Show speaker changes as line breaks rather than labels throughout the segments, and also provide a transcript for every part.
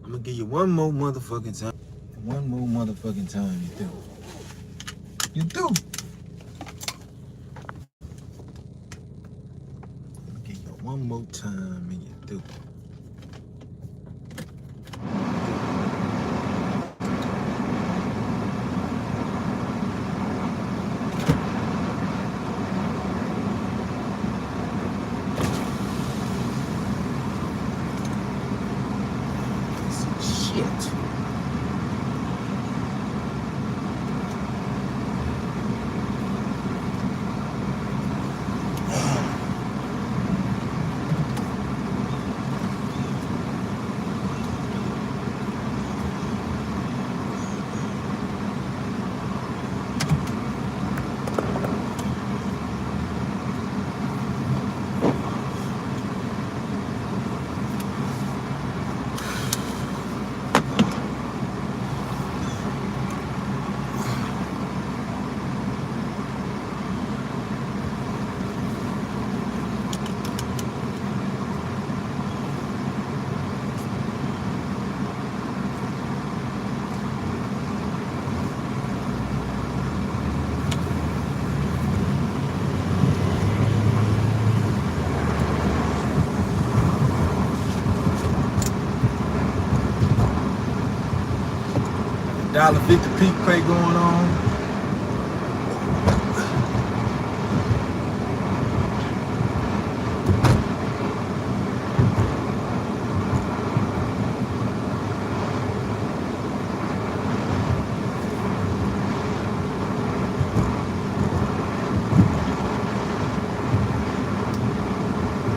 I'm gonna give you one more motherfucking time. One more motherfucking time, you do. You do. I'm gonna give you one more time and you do. Shit. $1.50 peak pay going on.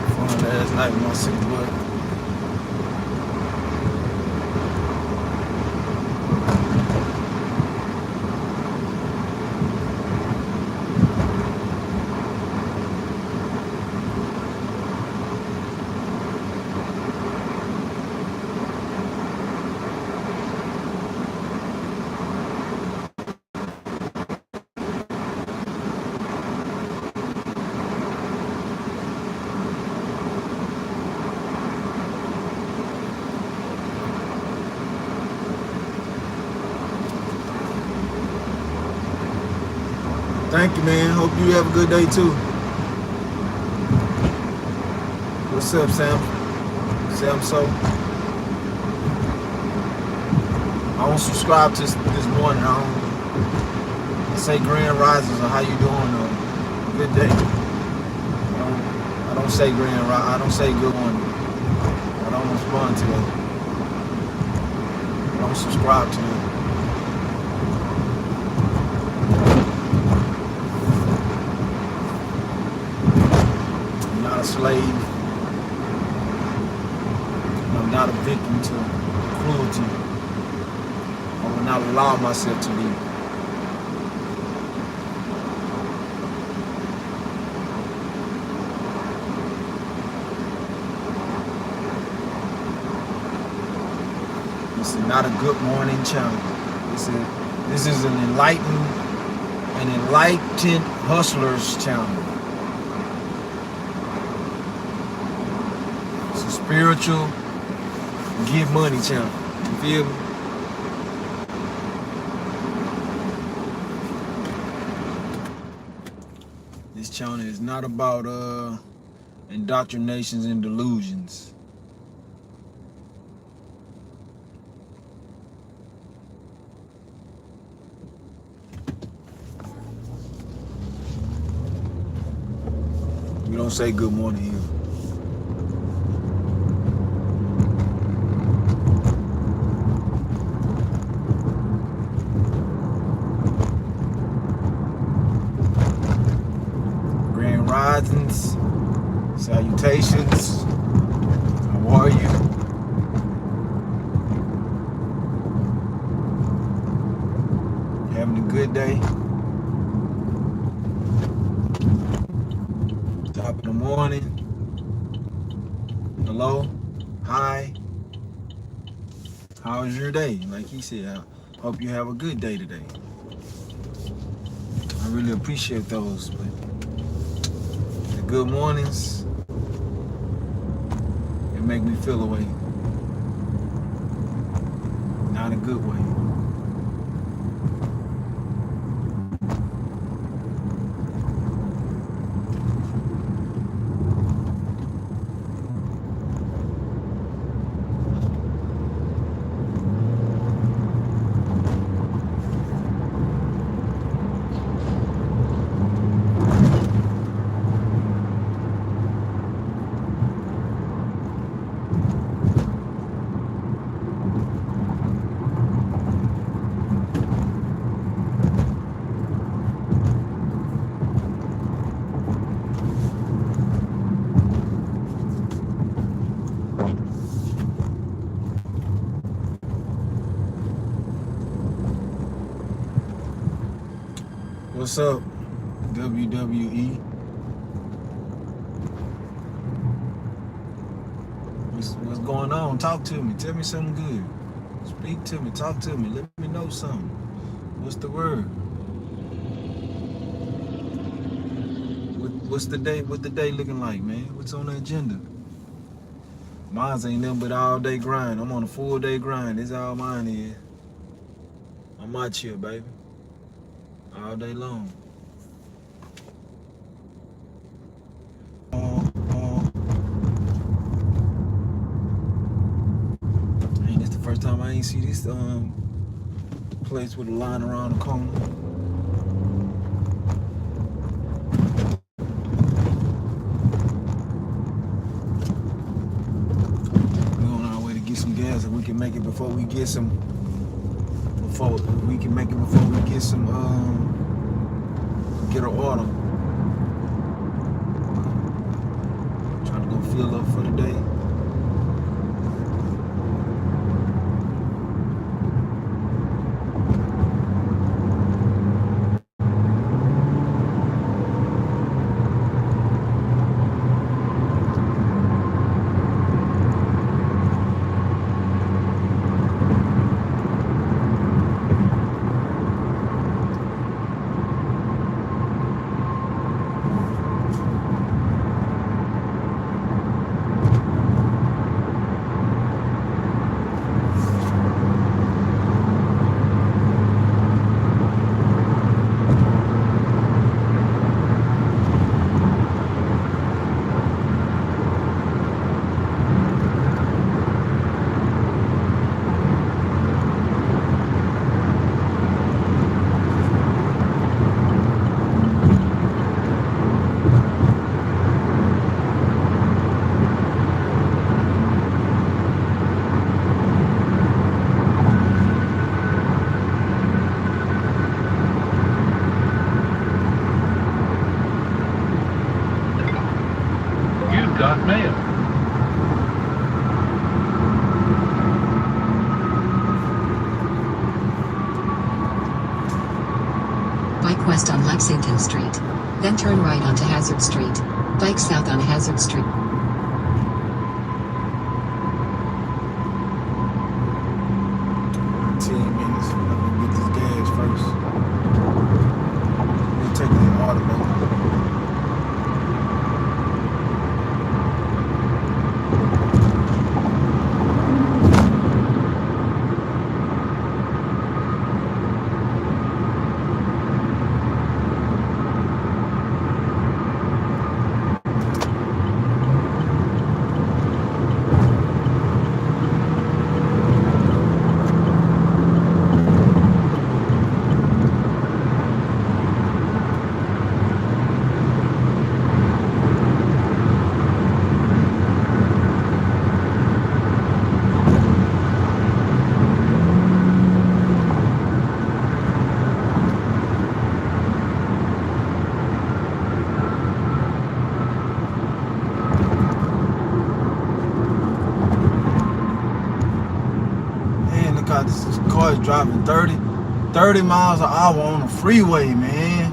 Fun last night with my sick boy. Thank you, man. Hope you have a good day too. What's up, Sam? Sam, so I don't subscribe to this morning. I say grand risings or how you doing? Good day. I don't say grand rise. I don't say good morning. I don't respond to that. I don't subscribe to it. Slave. I'm not a victim to cruelty. I will not allow myself to be. This is not a good morning challenge. This is an enlightened hustlers challenge. Spiritual give money channel. You feel me? This channel is not about indoctrinations and delusions. We don't say good morning here. Risings, salutations, how are you? Having a good day? Top of the morning? Hello? Hi? How was your day? Like he said, I hope you have a good day today. I really appreciate those, but good mornings, it make me feel away. in a good way. What's up, WWE? What's going on? Talk to me. Tell me something good. Speak to me. Talk to me. Let me know something. What's the word? What's the day? What the day looking like, man? What's on the agenda? Mine ain't nothing but all day grind. I'm on a full day grind. That's all mine is. I'm out here, baby. All day long. Ain't this the first time I ain't see this place with a line around the corner? We on our way to get some gas, and we can make it before we get some. Before we get some get an order. Trying to go fill up for the day.
Got mail.
Bike west on Lexington Street. Then turn right onto Hazard Street. Bike south on Hazard Street.
10 minutes. I'm gonna get this gas first. We'll take the automatic. This car is driving 30 miles an hour on the freeway, man.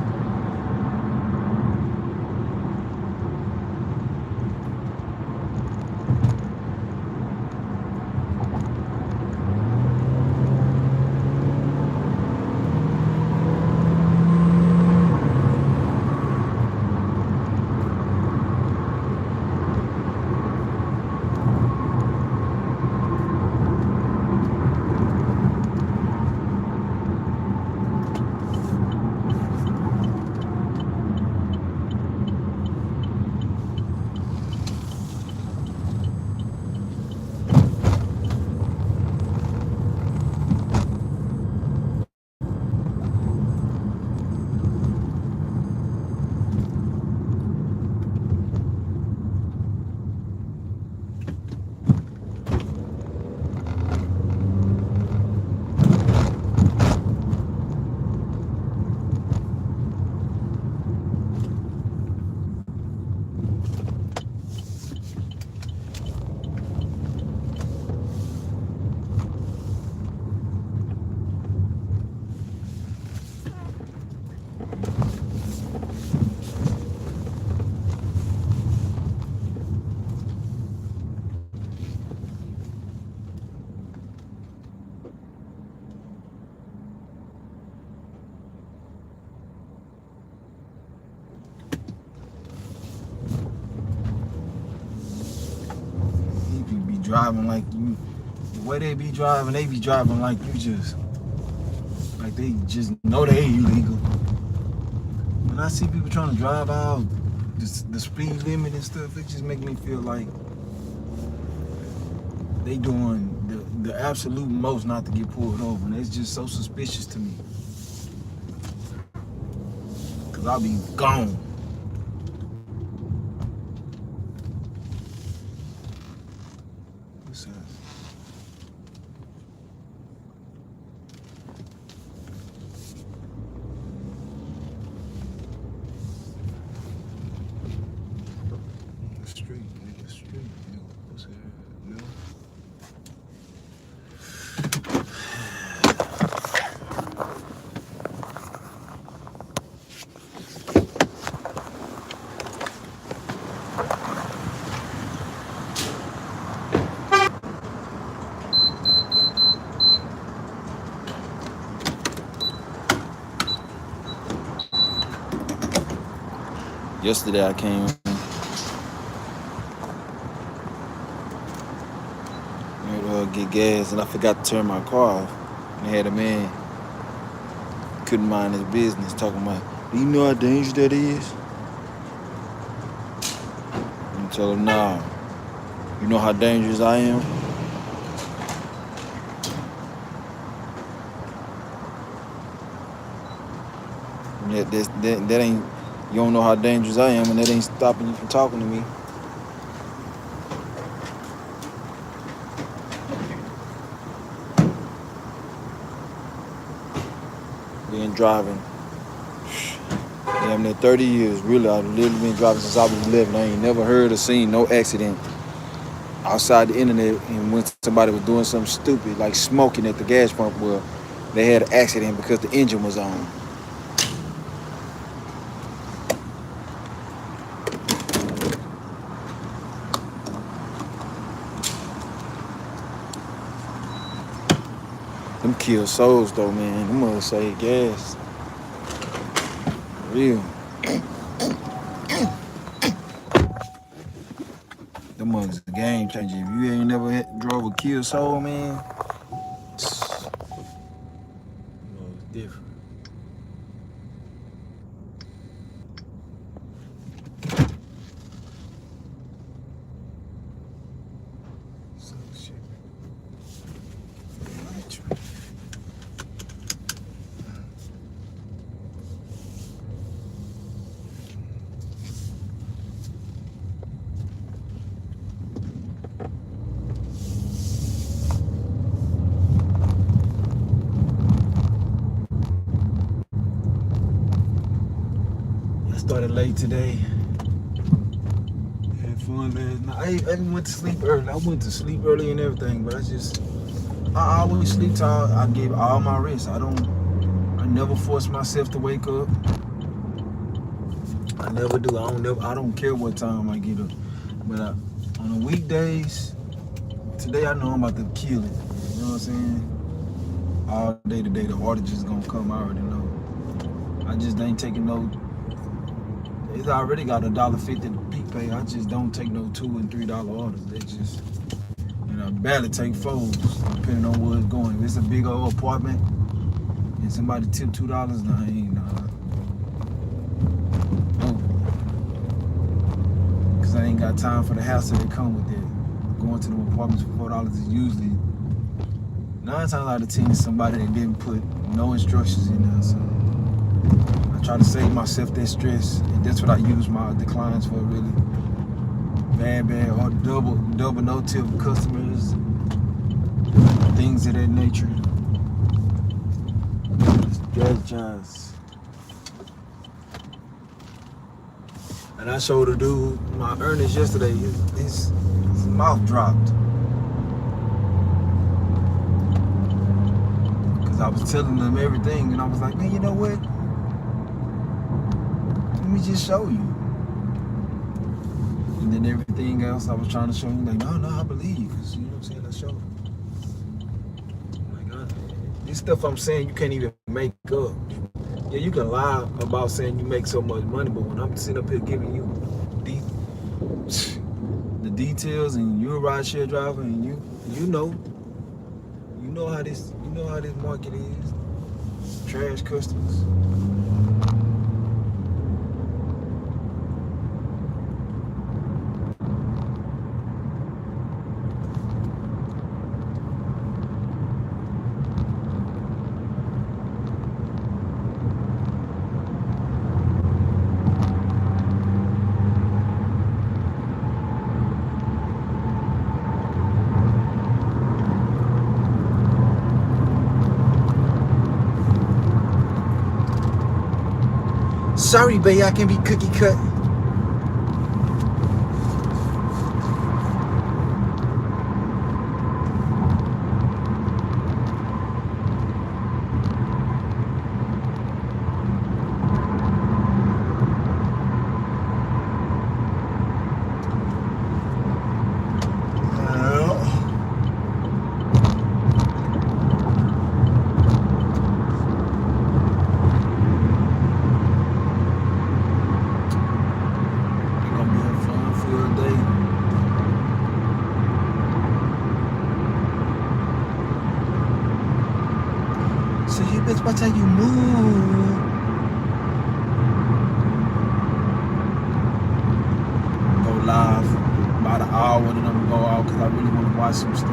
driving like you. The way they be driving like you just, like they just know they illegal. When I see people trying to drive out the speed limit and stuff, it just make me feel like they doing the absolute most not to get pulled over, and it's just so suspicious to me. Cause I'll be gone. What's that? The street, nigga, street, nigga. What's that? No. Yesterday I came get gas and I forgot to turn my car off. And I had a man couldn't mind his business talking about, do you know how dangerous that is? And tell him, nah. You know how dangerous I am? And that ain't, you don't know how dangerous I am, and that ain't stopping you from talking to me. Been driving, damn near 30 years. Really, I've literally been driving since I was 11. I ain't never heard or seen no accident outside the internet. And when somebody was doing something stupid, like smoking at the gas pump, well, they had an accident because the engine was on. Them kill souls though, man. Them mother save gas. For real. Them mother's a game changer. If you ain't never drove a kill soul, man, it's different. Started late today. Had fun last night. I went to sleep early. I went to sleep early and everything, but I always sleep till I give all my rest. I never force myself to wake up. I never do. I don't care what time I get up. But on the weekdays, today I know I'm about to kill it. You know what I'm saying? All day today, the order just gonna come. I already know. I just ain't taking no. It's already got $1.50 peak pay. I just don't take no $2 and $3 orders. They just, I barely take $4, depending on where it's going. If it's a big old apartment and somebody tip $2, nah, I ain't, no. Cause I ain't got time for the hassle that come with it. Going to the apartments for $4 is usually 9 times out of 10 somebody that didn't put no instructions in there. So I try to save myself that stress, and that's what I use my declines for, really. Bad, or double no-tip customers, things of that nature. Strategize. And I showed a dude my earnings yesterday. His mouth dropped. Because I was telling them everything, and I was like, man, you know what? Let me just show you. And then everything else I was trying to show you, like, no, I believe you, because you know what I'm saying, let's show you. Like, this stuff I'm saying you can't even make up. Yeah, you can lie about saying you make so much money, but when I'm sitting up here giving you the details, and you're a rideshare driver, and you know how this market is. Trash customers. Sorry, babe, I can be cookie cut. Bitch, watch how you move. Go live about an hour, then I'm gonna go out because I really want to watch some stuff. I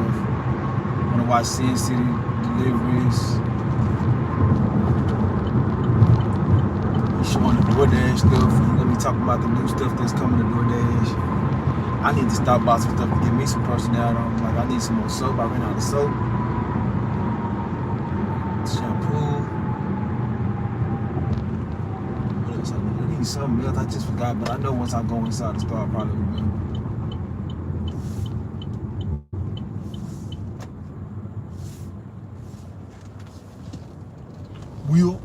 want to watch Sin City deliveries. He's showing the DoorDash stuff. He's gonna be talking about the new stuff that's coming to DoorDash. I need to stop by some stuff to give me some personality. Like, I need some more soap. I ran out of soap. Shampoo. What else? I need something else. I just forgot, but I know once I go inside the store, I'll probably remember. Wheel.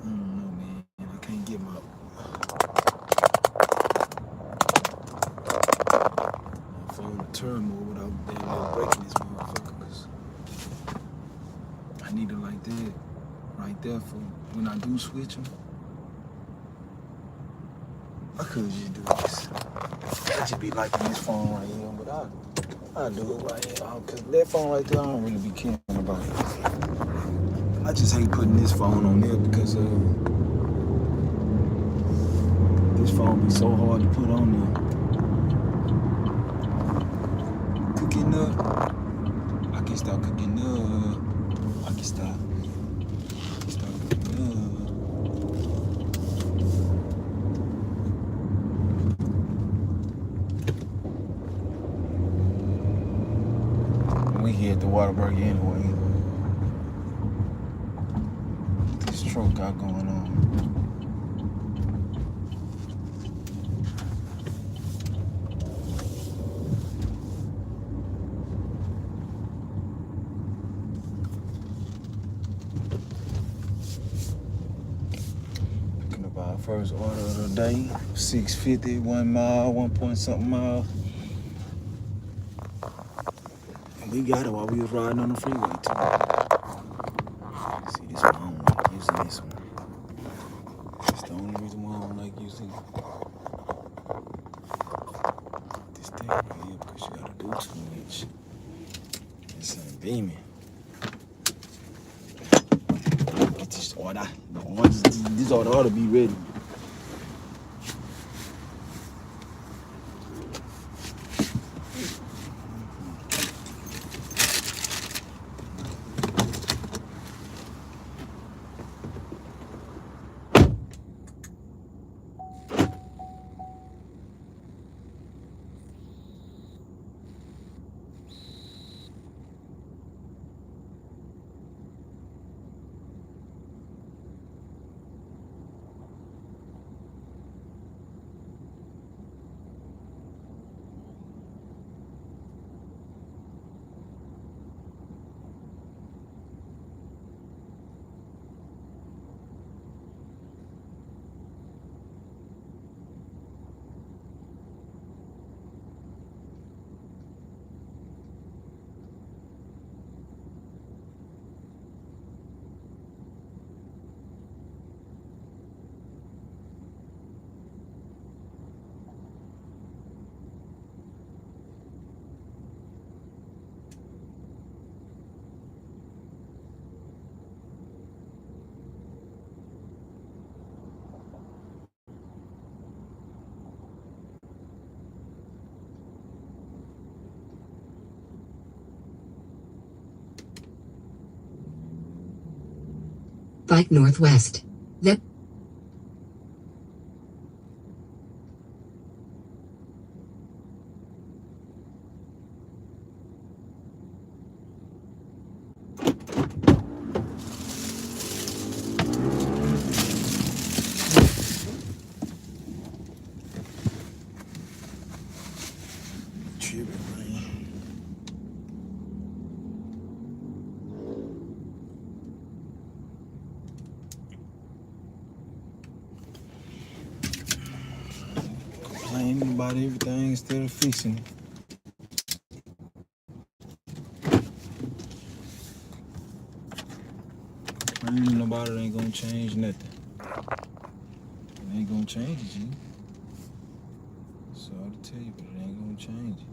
I don't know, man. I can't get my phone to turn more without breaking this motherfucker, because I need it like that, right there, for when I do switch them. I could just do this. I just be liking this phone right here, but I do it right here, because that phone right there, I don't really be caring about it. I just hate putting this phone on there because this phone be so hard to put on there. Cooking up. I can stop cooking up. I can stop cooking up. We here at the Waterburg anyway. What this truck got going on? Our first order of the day, 650, 1 mile, 1 point something mile. And we got it while we was riding on the freeway too. See, this one, I don't like using this one. That's the only reason why I don't like using this thing right here, because you gotta do too much. It's beaming. Get this order. This order ought to be ready.
bike northwest. Then
Complaining about everything instead of fixing it. Complaining about it ain't gonna change nothing. It ain't gonna change it, G. Sorry to tell you, but it ain't gonna change it.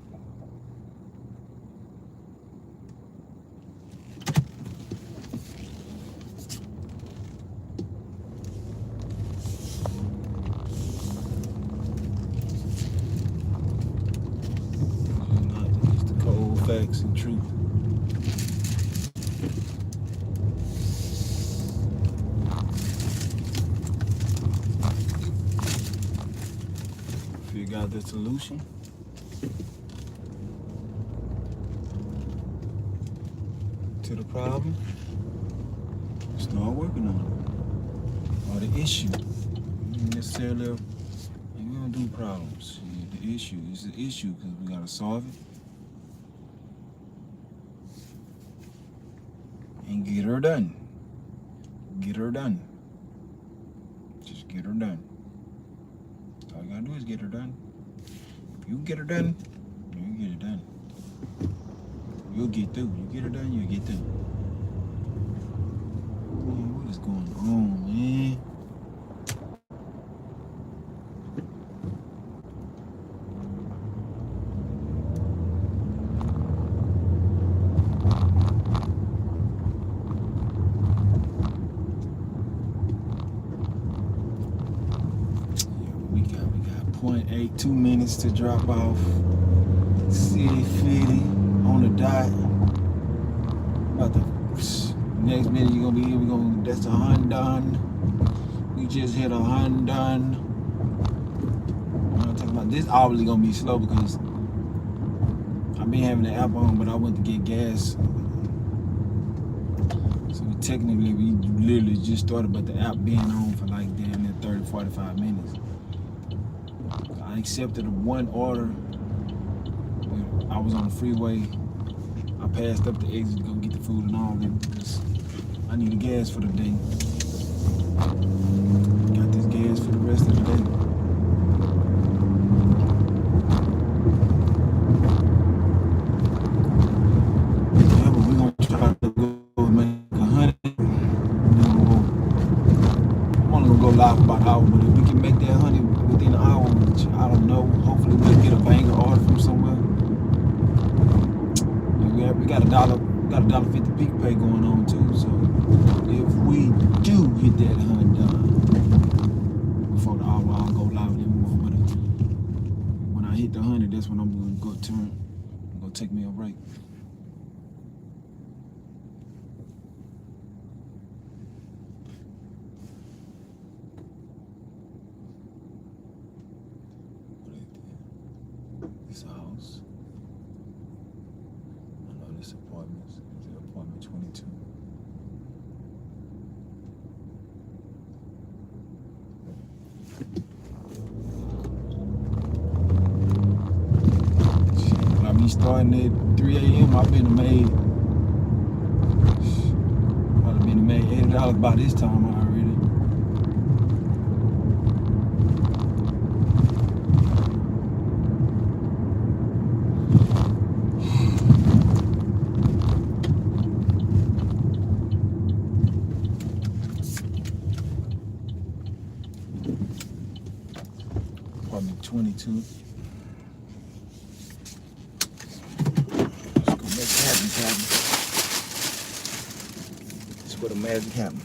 It's the cold facts and truth. Figure out the solution. To the problem. Start working on it. Or the issue. You don't necessarily, you don't do problems. The issue is the issue because we gotta solve it and get her done. Get her done. Just get her done. All you gotta do is get her done. If you get her done, you get it done. You'll get through. You get her done, you'll get through. Man, what is going on, man? We got 0.82 minutes to drop off. City 50 on the dot. About the next minute you're gonna be here. That's a Hyundai. We just hit a Hyundai. I'm talking about this. Obviously gonna be slow because I've been having the app on, but I went to get gas. So technically we literally just started, but the app being on for like damn near 30-45 minutes. I accepted one order. I was on the freeway. I passed up the exit to go get the food and all that because I needed gas for the day. Got this gas for the rest of the day. Yeah, but we're gonna try to go make 100. I'm only gonna go live for about an hour, but if we can make that 100 within an hour, which I don't know, hopefully we'll get a banger order from somewhere. We got $1.50 peak pay going on too, so if we do hit that 100 before the hour, I'll go live with more. But when I hit the 100, that's when I'm gonna go turn. I'm gonna take me a break. This house. This apartment is apartment 22. By me starting at 3 a.m., I've been made $80 by this time already. Apartment 22. Let's go make it happen. That's where the magic happens.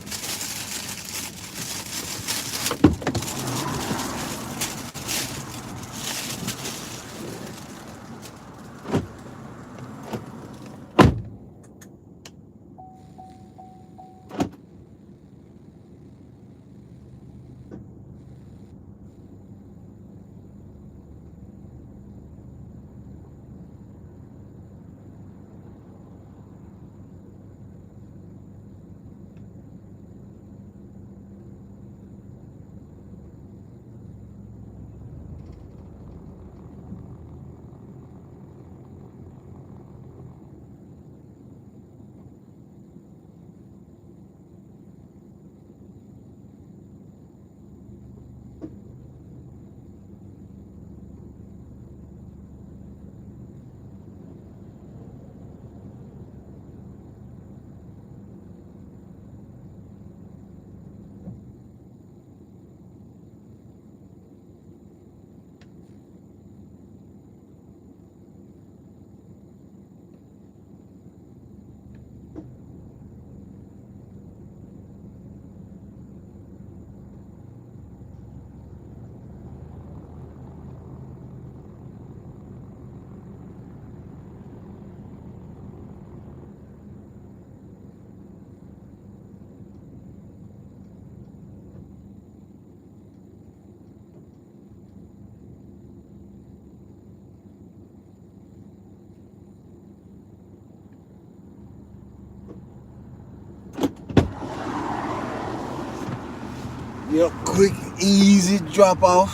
quick, easy drop off.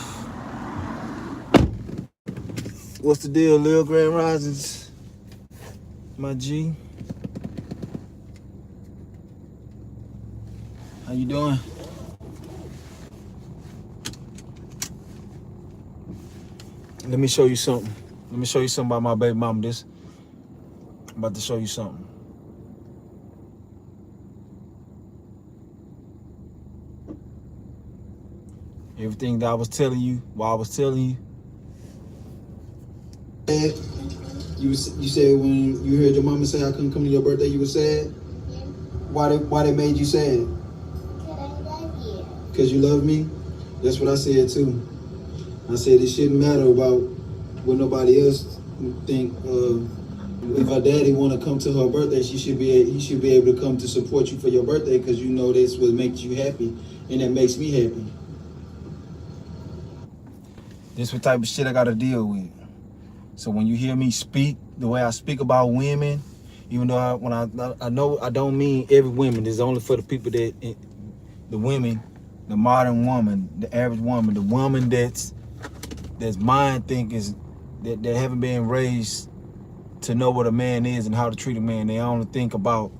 What's the deal, Lil Grand Risings? My G. How you doing? Let me show you something. Let me show you something about my baby mama. I'm about to show you something. Everything that I was telling you, while I was telling you. You said when you heard your mama say I couldn't come to your birthday, you were sad? Why they made you sad? Because you love me? That's what I said too. I said it shouldn't matter about what nobody else think. If her daddy want to come to her birthday, he should be able to come to support you for your birthday, because you know that's what makes you happy, and that makes me happy. This what type of shit I gotta deal with. So when you hear me speak the way I speak about women, even though I know I don't mean every woman. It's only for the people that, the women, the modern woman, the average woman, the woman that's mind think is that haven't been raised to know what a man is and how to treat a man. They only think about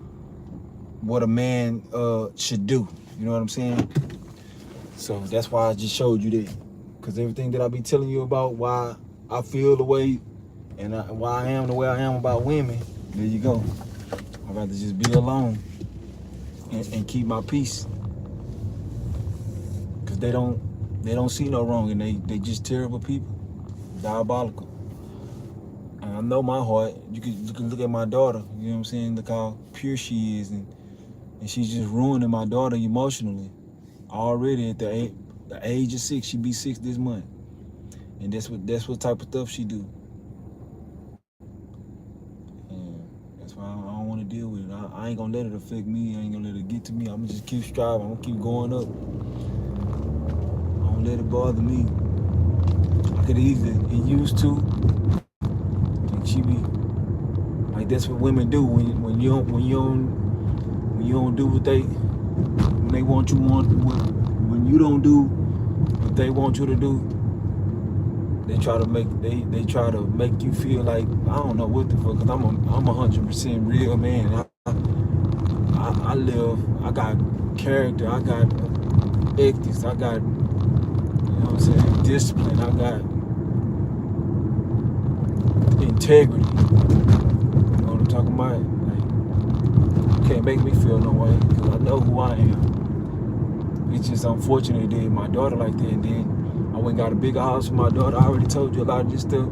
what a man should do. You know what I'm saying? So that's why I just showed you that. Because everything that I be telling you about why I feel the way and why I am the way I am about women, there you go. I'd rather just be alone and keep my peace. Because they don't see no wrong, and they just terrible people, diabolical. And I know my heart. You can look at my daughter. You know what I'm saying? Look how pure she is, and she's just ruining my daughter emotionally. Already at the age of 6, she be 6 this month, and that's what type of stuff she do. And that's why I don't want to deal with it. I ain't gonna let it affect me. I ain't gonna let it get to me. I'm gonna just keep striving. I'm gonna keep going up. I don't let it bother me. I could easily get used to. And she be like, that's what women do when you don't do what they want you when you don't do what they want you to do. They try to make you feel like, I don't know what the fuck, because I'm 100% real man. I live, I got character, I got ethics, I got, you know what I'm saying, discipline, I got integrity. You know what I'm talking about? Like, you can't make me feel no way, because I know who I am. It's just unfortunate that my daughter like that, and then I went and got a bigger house for my daughter. I already told you a lot of this stuff.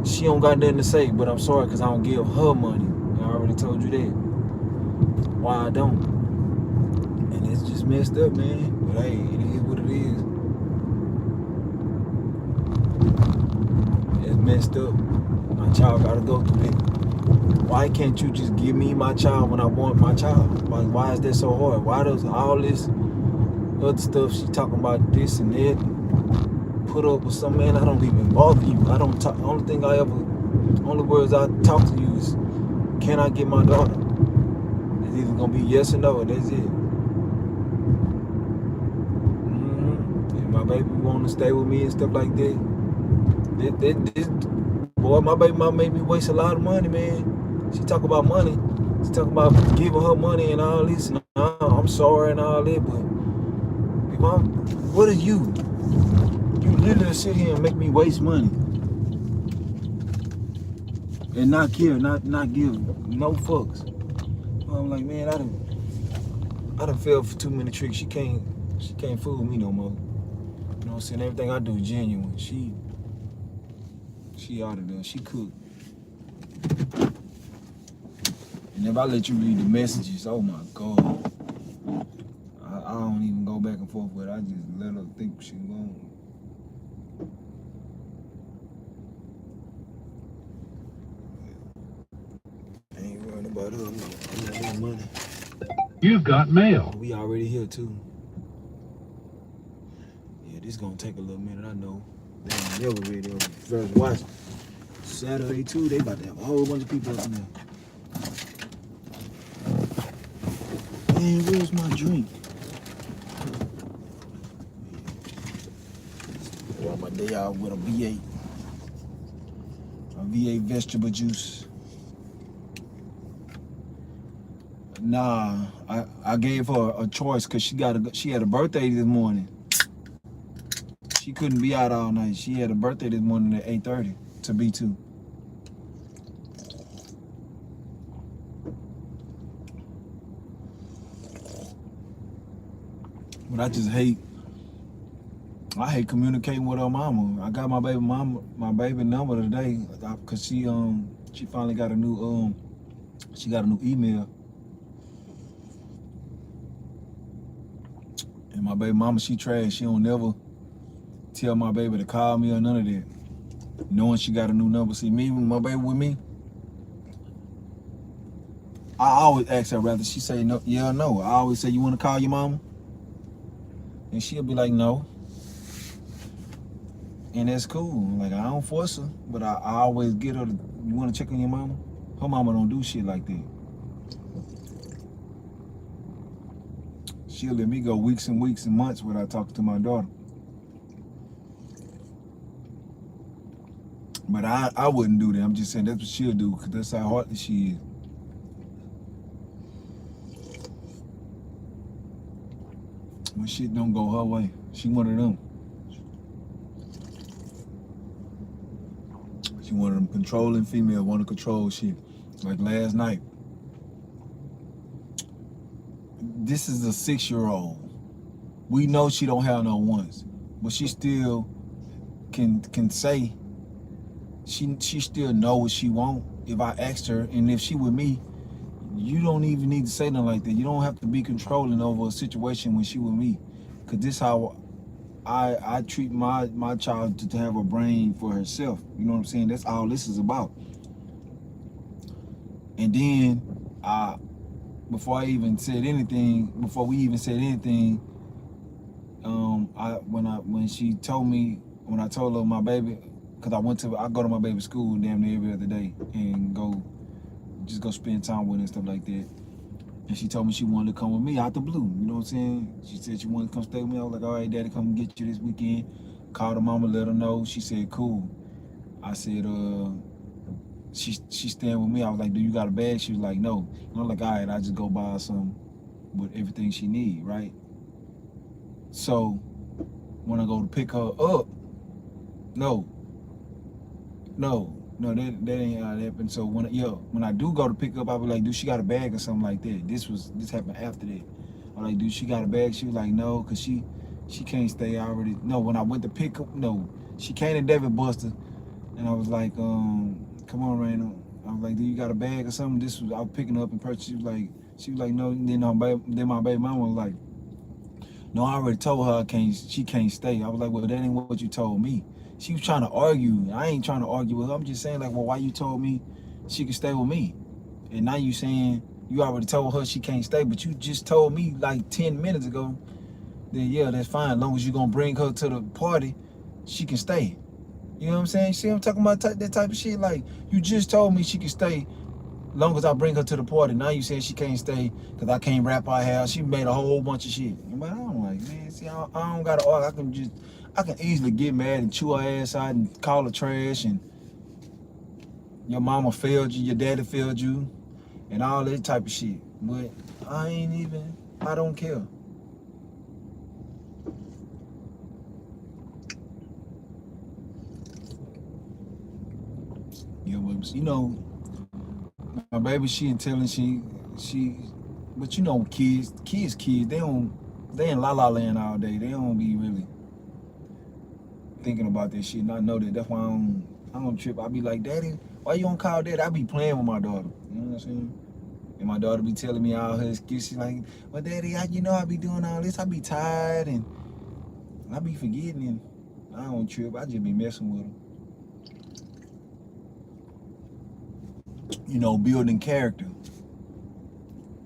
She don't got nothing to say, but I'm sorry because I don't give her money. I already told you that. Why I don't. And it's just messed up, man. But hey, it is what it is. It's messed up. My child gotta go through it. Why can't you just give me my child when I want my child? Why is that so hard? Why does all this other stuff she talking about this and that? Put up with some man, I don't even bother you. I don't talk. Only words I talk to you is, can I get my daughter? It's either gonna be yes or no, and that's it. And my baby want to stay with me and stuff like that. This boy, my baby mama made me waste a lot of money, man. She talk about money. She talk about giving her money and all this, and I'm sorry and all that, but mom, what are you? You literally sit here and make me waste money and not care, not give no fucks. I'm like, man, I done fell for too many tricks. She can't fool me no more. You know what I'm saying? Everything I do is genuine. She out of there. She cooked. And if I let you read the messages, oh my God, I don't even go back and forth with her. I just let her think she going. About her, I'm not money.
You've got mail.
We already here too. Yeah, this gonna take a little minute, I know. They ain't never ready on first watch. Saturday too, they about to have a whole bunch of people up in there. Man, where's my drink? Start my day out with a V8. A V8 vegetable juice. Nah, I gave her a choice because she had a birthday this morning. She couldn't be out all night. She had a birthday this morning at 8:30 to B2. But I hate communicating with her mama. I got my baby number today because she finally got a new email. And my baby mama, she trash. She don't never tell my baby to call me or none of that. Knowing she got a new number. See, me, my baby with me, I always ask her rather she say no, yeah or no. I always say, you want to call your mama? And she'll be like, no. And that's cool. Like, I don't force her, but I always get her to, you want to check on your mama? Her mama don't do shit like that. She'll let me go weeks and weeks and months without talking to my daughter. But I wouldn't do that. I'm just saying that's what she'll do because that's how heartless she is. When shit don't go her way, she one of them. She one of them controlling females, want to control shit. Like last night. This is a 6-year-old. We know she don't have no ones, but she still can say she still know what she want. If I asked her, and if she with me, you don't even need to say nothing like that. You don't have to be controlling over a situation when she with me, cause this how I treat my child to have a brain for herself. You know what I'm saying? That's all this is about. And then before we even said anything, when I told her my baby, cause I go to my baby's school damn near every other day and go spend time with her and stuff like that. And she told me she wanted to come with me out the blue. You know what I'm saying? She said she wanted to come stay with me. I was like, all right, daddy, come get you this weekend. Called her mama, let her know. She said, cool. I said, she's staying with me. I was like, do you got a bag? She was like, no. And I'm like, all right, I just go buy her some with everything she need, right? So when I go to pick her up, no, that ain't how it happened. So when I do go to pick up, I was like, dude, she got a bag or something like that. This happened after that. I'm like, dude, she got a bag? She was like, no, cause she can't stay. I already no. When I went to pick up, no, she came to David Buster, and I was like, come on, Randall. I was like, do you got a bag or something? I was picking up and purchase. She was like, no. And then my baby mama was like, no, I already told her she can't stay. I was like, well, that ain't what you told me. She was trying to argue. I ain't trying to argue with her. I'm just saying, like, well, why you told me she could stay with me? And now you saying you already told her she can't stay, but you just told me like 10 minutes ago, then yeah, that's fine. As long as you're going to bring her to the party, she can stay. You know what I'm saying? See, I'm talking about that type of shit. Like, you just told me she can stay as long as I bring her to the party. Now you saying she can't stay because I can't wrap her hair. She made a whole bunch of shit. But I don't like, man, see, I don't got to argue. I can easily get mad and chew her ass out and call her trash and your mama failed you, your daddy failed you, and all that type of shit. But I don't care. Yeah, but you know, my baby, she intelligent, but you know, kids, they in la la land all day. They don't be really thinking about this shit, and I know that. That's why I don't trip. I be like, daddy, why you don't call daddy? I be playing with my daughter. You know what I'm saying? And my daughter be telling me all her excuses, like, well, daddy, I be doing all this. I be tired and I be forgetting, and I don't trip. I just be messing with them. You know, building character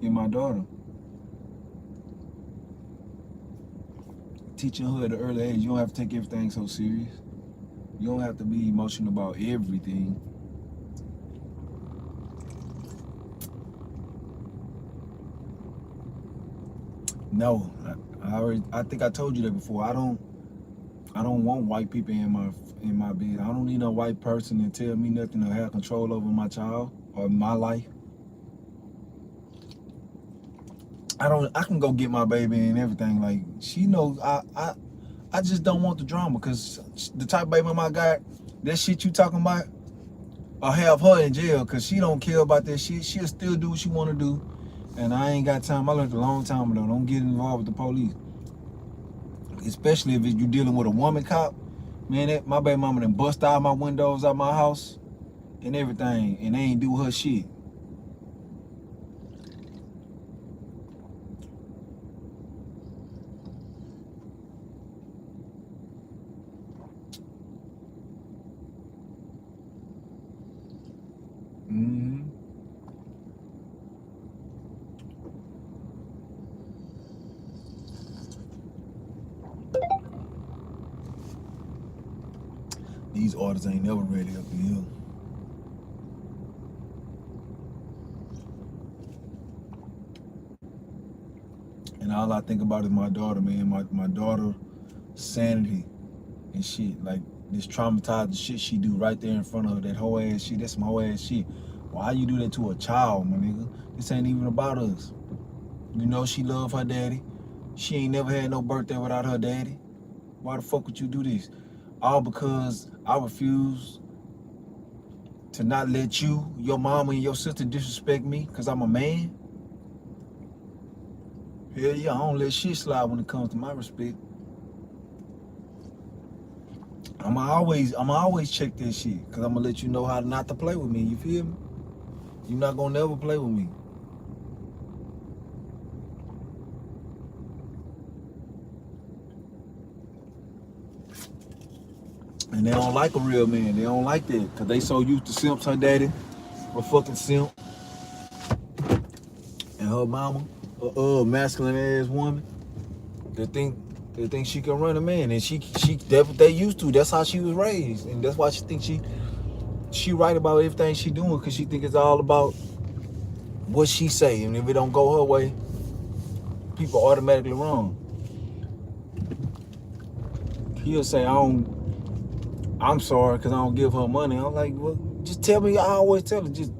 in my daughter. Teaching her at an early age, you don't have to take everything so serious. You don't have to be emotional about everything. No, I think I told you that before. I don't I don't want white people in my bed. I don't need no white person to tell me nothing or have control over my child or my life. I can go get my baby and everything. Like, she knows I just don't want the drama, because the type of baby mama I got, that shit you talking about, I'll have her in jail, because she don't care about that shit. She'll still do what she want to do. And I ain't got time. I learned a long time ago. Don't get involved with the police. Especially if you're dealing with a woman cop. Man, my baby mama done bust out my windows out my house and everything. And they ain't do her shit. Mm-hmm. These orders ain't never ready up in here. And all I think about is my daughter, man. My daughter sanity and shit. Like, this traumatizing shit she do right there in front of her. That whole ass shit. That's some whole ass shit. Why you do that to a child, my nigga? This ain't even about us. You know she love her daddy. She ain't never had no birthday without her daddy. Why the fuck would you do this? All because I refuse to not let you, your mama, and your sister disrespect me because I'm a man? Hell yeah, I don't let shit slide when it comes to my respect. I'ma always check that shit, because I'ma let you know how not to play with me, you feel me? You're not gonna never play with me. And they don't like a real man. They don't like that, because they so used to simps. Her daddy a fucking simp, and her mama a masculine ass woman. They think she can run a man, and that's what they used to. That's how she was raised, and that's why she thinks she right about everything she doing, because she think it's all about what she say, and if it don't go her way, people automatically wrong. He'll say, I'm sorry because I don't give her money. I'm like, well, just tell me. I always tell her, just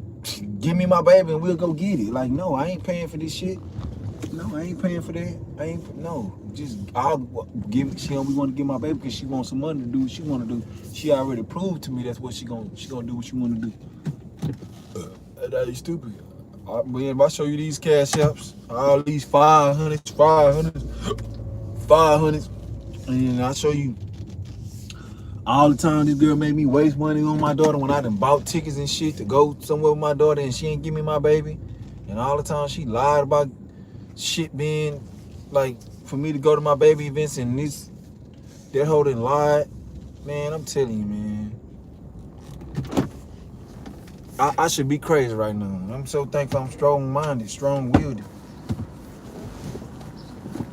give me my baby and we'll go get it. Like, no, I ain't paying for this shit. No, I ain't paying for that. No, just I'll give. She only want to give my baby because she wants some money to do what she want to do. She already proved to me that's what she gonna do what she want to do. That ain't stupid. Man, if I show you these cash apps, all these 500, and I show you all the time this girl made me waste money on my daughter when I done bought tickets and shit to go somewhere with my daughter, and she ain't give me my baby. And all the time she lied about shit being like for me to go to my baby events, and that hoe done lied. Man, I'm telling you, man. I should be crazy right now. I'm so thankful I'm strong-minded, strong-willed.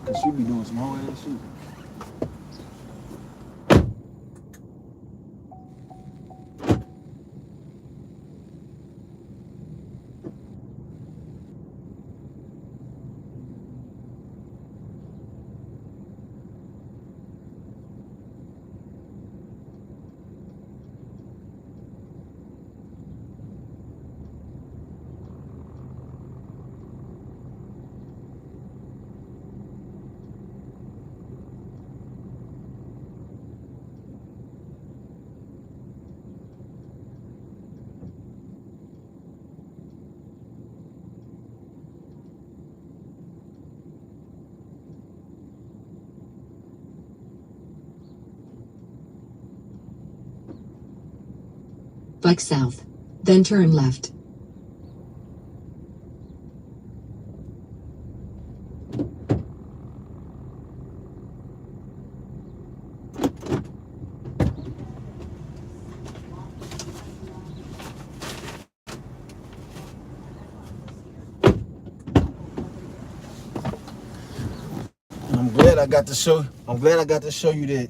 Cause she be doing some whole ass shit.
Bike south. Then turn left.
I'm glad I got to show you that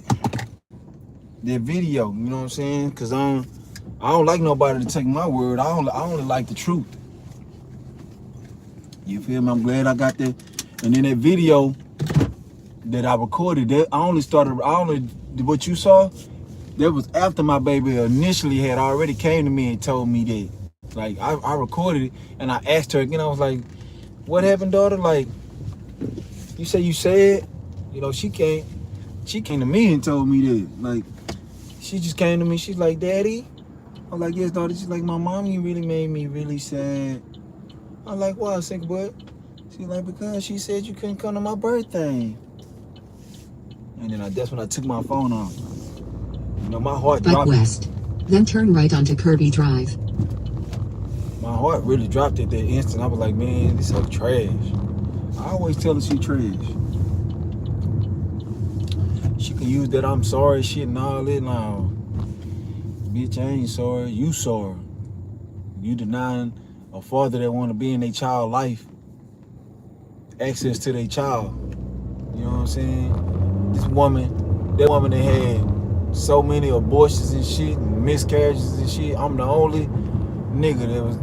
video, you know what I'm saying? Cause I don't like nobody to take my word. I only like the truth. You feel me? I'm glad I got that. And then that video that I recorded. That what you saw. That was after my baby initially had already came to me and told me that. Like I recorded it and I asked her again. I was like, "What happened, daughter? Like you said, you know, she came to me and told me that. Like she just came to me. She's like, Daddy. I'm like, yes, daughter. She's like, my mommy really made me really sad. I'm like, why, sick butt? She's like, because she said you couldn't come to my birthday. And then that's when I took my phone off. You know, my heart
Bike
dropped.
west. Then turn right onto Kirby Drive.
My heart really dropped at that instant. I was like, man, this is trash. I always tell her she trash. She can use that I'm sorry shit and all that now. Bitch, I ain't sorry. You sorry. You denying a father that want to be in their child life access to their child. You know what I'm saying? That woman that had so many abortions and shit and miscarriages and shit. I'm the only nigga that was,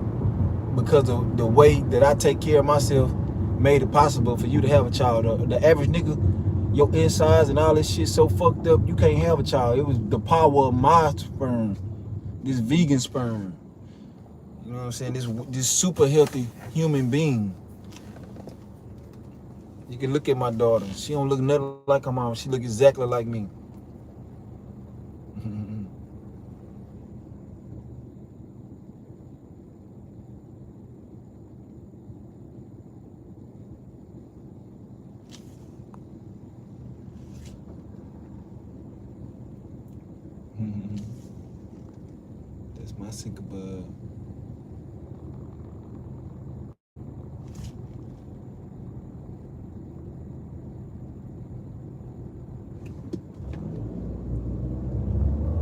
because of the way that I take care of myself, made it possible for you to have a child. The average nigga, your insides and all this shit so fucked up, you can't have a child. It was the power of my sperm, this vegan sperm. You know what I'm saying? This super healthy human being. You can look at my daughter. She don't look nothing like her mom. She look exactly like me. That's my sicker bud.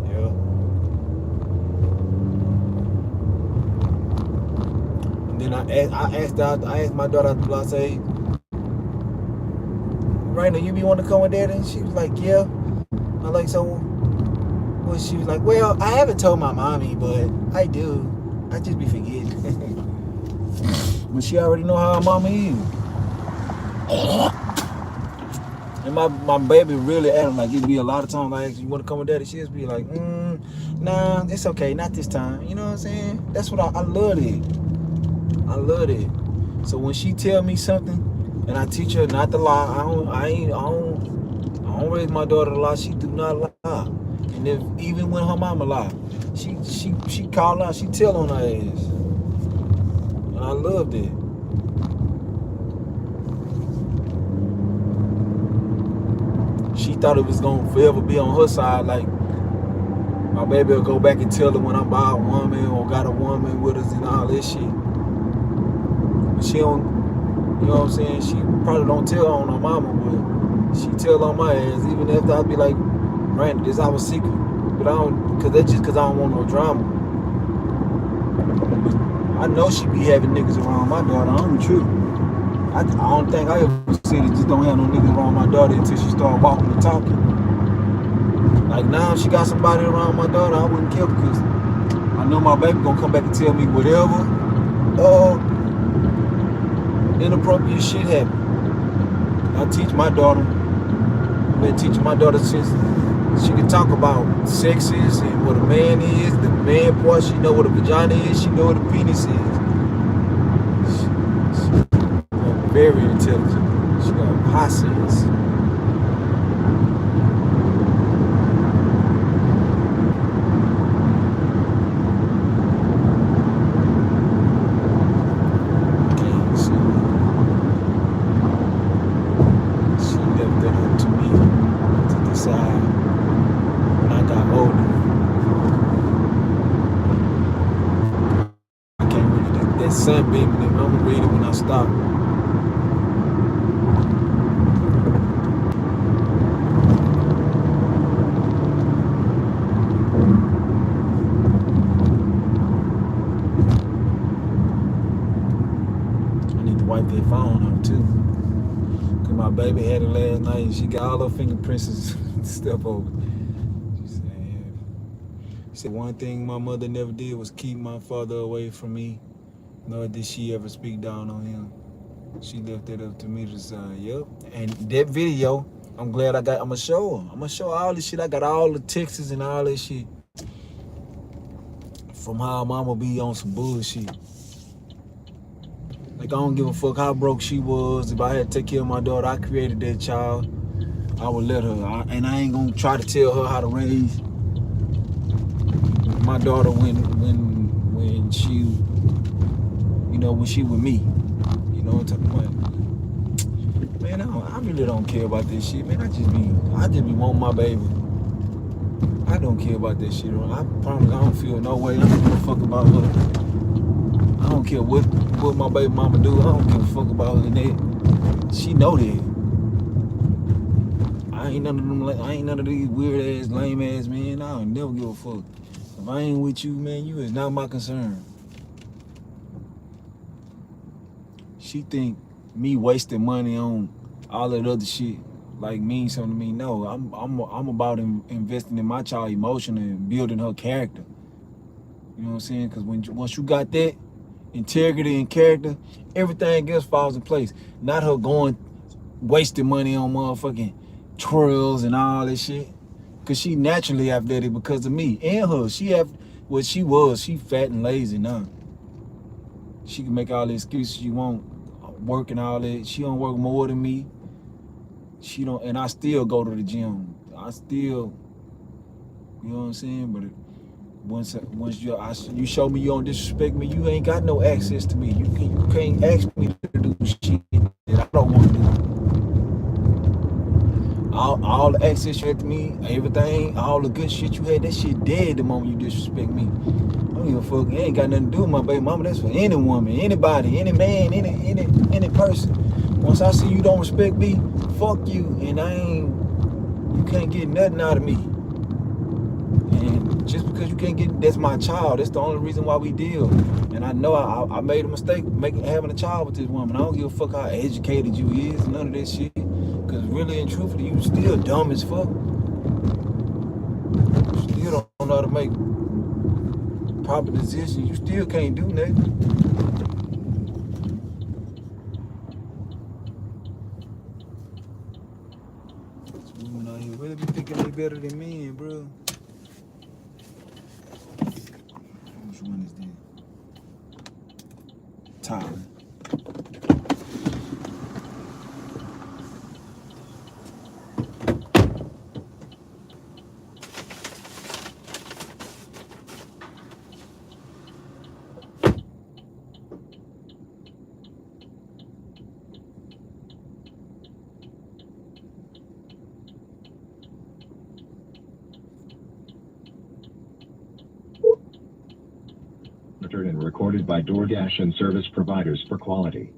Yeah. And then I asked my daughter at the block, say, Raina, you be want to come with daddy? And she was like, yeah. I like, so, well, she was like, well, I haven't told my mommy, but I do. I just be forgetting. But she already know how her mama is. And my baby really acting like it'd be a lot of times like, you want to come with daddy? She'd just be like, nah, it's okay, not this time. You know what I'm saying? That's what I love it. I love it. So when she tell me something and I teach her not to lie, I don't raise my daughter to lie. She do not lie. And if even when her mama lie, she call out, she tell on her ass. And I loved it. She thought it was gonna forever be on her side, like my baby will go back and tell her when I'm by a woman or got a woman with us and all this shit. But she don't, you know what I'm saying? She probably don't tell on her mama, but she tell on my ass, even if I'd be like, Randy, this our secret. But I don't, cause that's just cause I don't want no drama. I know she be having niggas around my daughter. I'm the truth. I don't think I ever said it, just don't have no niggas around my daughter until she start walking and talking. Like now, if she got somebody around my daughter, I wouldn't care because I know my baby gonna come back and tell me whatever inappropriate shit happened. I teach my daughter. I've been teaching my daughter since she can talk about sexes and what a man is, the man part. She know what a vagina is. She know what a penis is. She's very intelligent. She got high sense. Sunbeaming them. I'm gonna read it when I stop. I need to wipe that phone off too. Cause my baby had it last night and she got all her fingerprints and stuff over. She said one thing my mother never did was keep my father away from me. Nor did she ever speak down on him. She left that up to me to decide. Yep. And that video I'm glad I'ma show her. I'ma show her all this shit. I got all the texts and all that shit from how mama be on some bullshit. Like, I don't give a fuck how broke she was. If I had to take care of my daughter, I created that child. I would let her. And I ain't gonna try to tell her how to raise my daughter when she, when she with me. You know what I'm talking about? Man, I really don't care about this shit, man. I just be wanting my baby. I don't care about that shit. I promise I don't feel no way. I don't give a fuck about her. I don't care what my baby mama do. I don't give a fuck about her and that. She know that. I ain't none of these weird ass, lame ass men. I don't never give a fuck. If I ain't with you, man, you is not my concern. She think me wasting money on all that other shit like means something to me. No, I'm about investing in my child emotionally and building her character. You know what I'm saying? Because once you got that integrity and character, everything else falls in place. Not her going wasting money on motherfucking twirls and all that shit. Cause she naturally athletic because of me and her. She fat and lazy now. She can make all the excuses she want, working all that. She don't work more than me. She don't, and I still go to the gym. I still, you know what I'm saying? But once you show me you don't disrespect me, you ain't got no access to me. You can't ask me to do shit that I don't want to do. All the access you had to me, everything, all the good shit you had, that shit dead the moment you disrespect me. I don't give a fuck. It ain't got nothing to do with my baby mama. That's for any woman, anybody, any man, any person. Once I see you don't respect me, fuck you, and you can't get nothing out of me. And just because you can't get, that's my child. That's the only reason why we deal. And I know I made a mistake having a child with this woman. I don't give a fuck how educated you is, none of that shit. Cause really and truthfully, you still dumb as fuck. You still don't know how to make proper decisions. You still can't do nothing. This woman out here really be thinking they better than men, bro. Which one is that? Tyler.
And recorded by DoorDash and service providers for quality.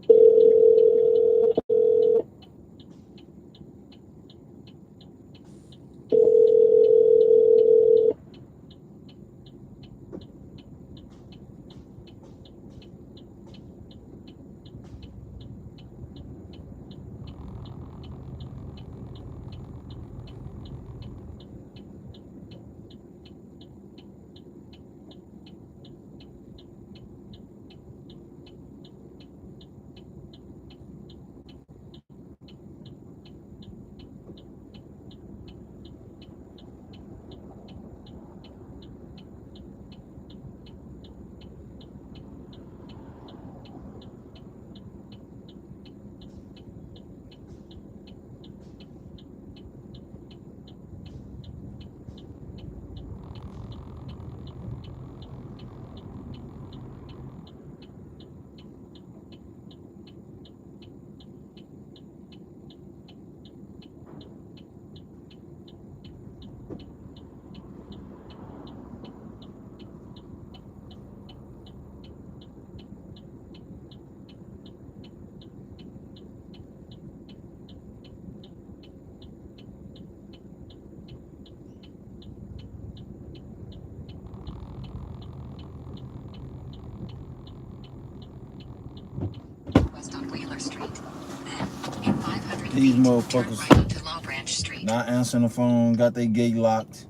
These motherfuckers not answering the phone, got their gate locked.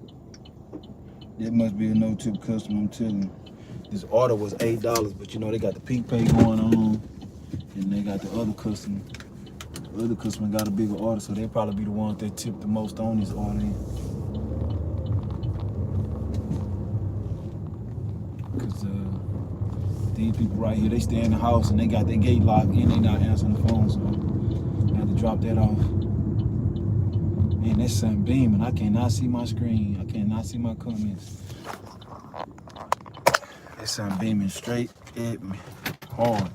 It must be a no-tip customer, I'm telling you. This order was $8, but they got the peak pay going on, and they got the other customer. other customer got a bigger order, so they probably be the ones that tip the most on this order. Cause these people right here, they stay in the house and they got their gate locked and they not answering the phone, so I had to drop that off. Man, that sun beaming. I cannot see my screen. I cannot see my comments. That sun beaming straight at me, hard.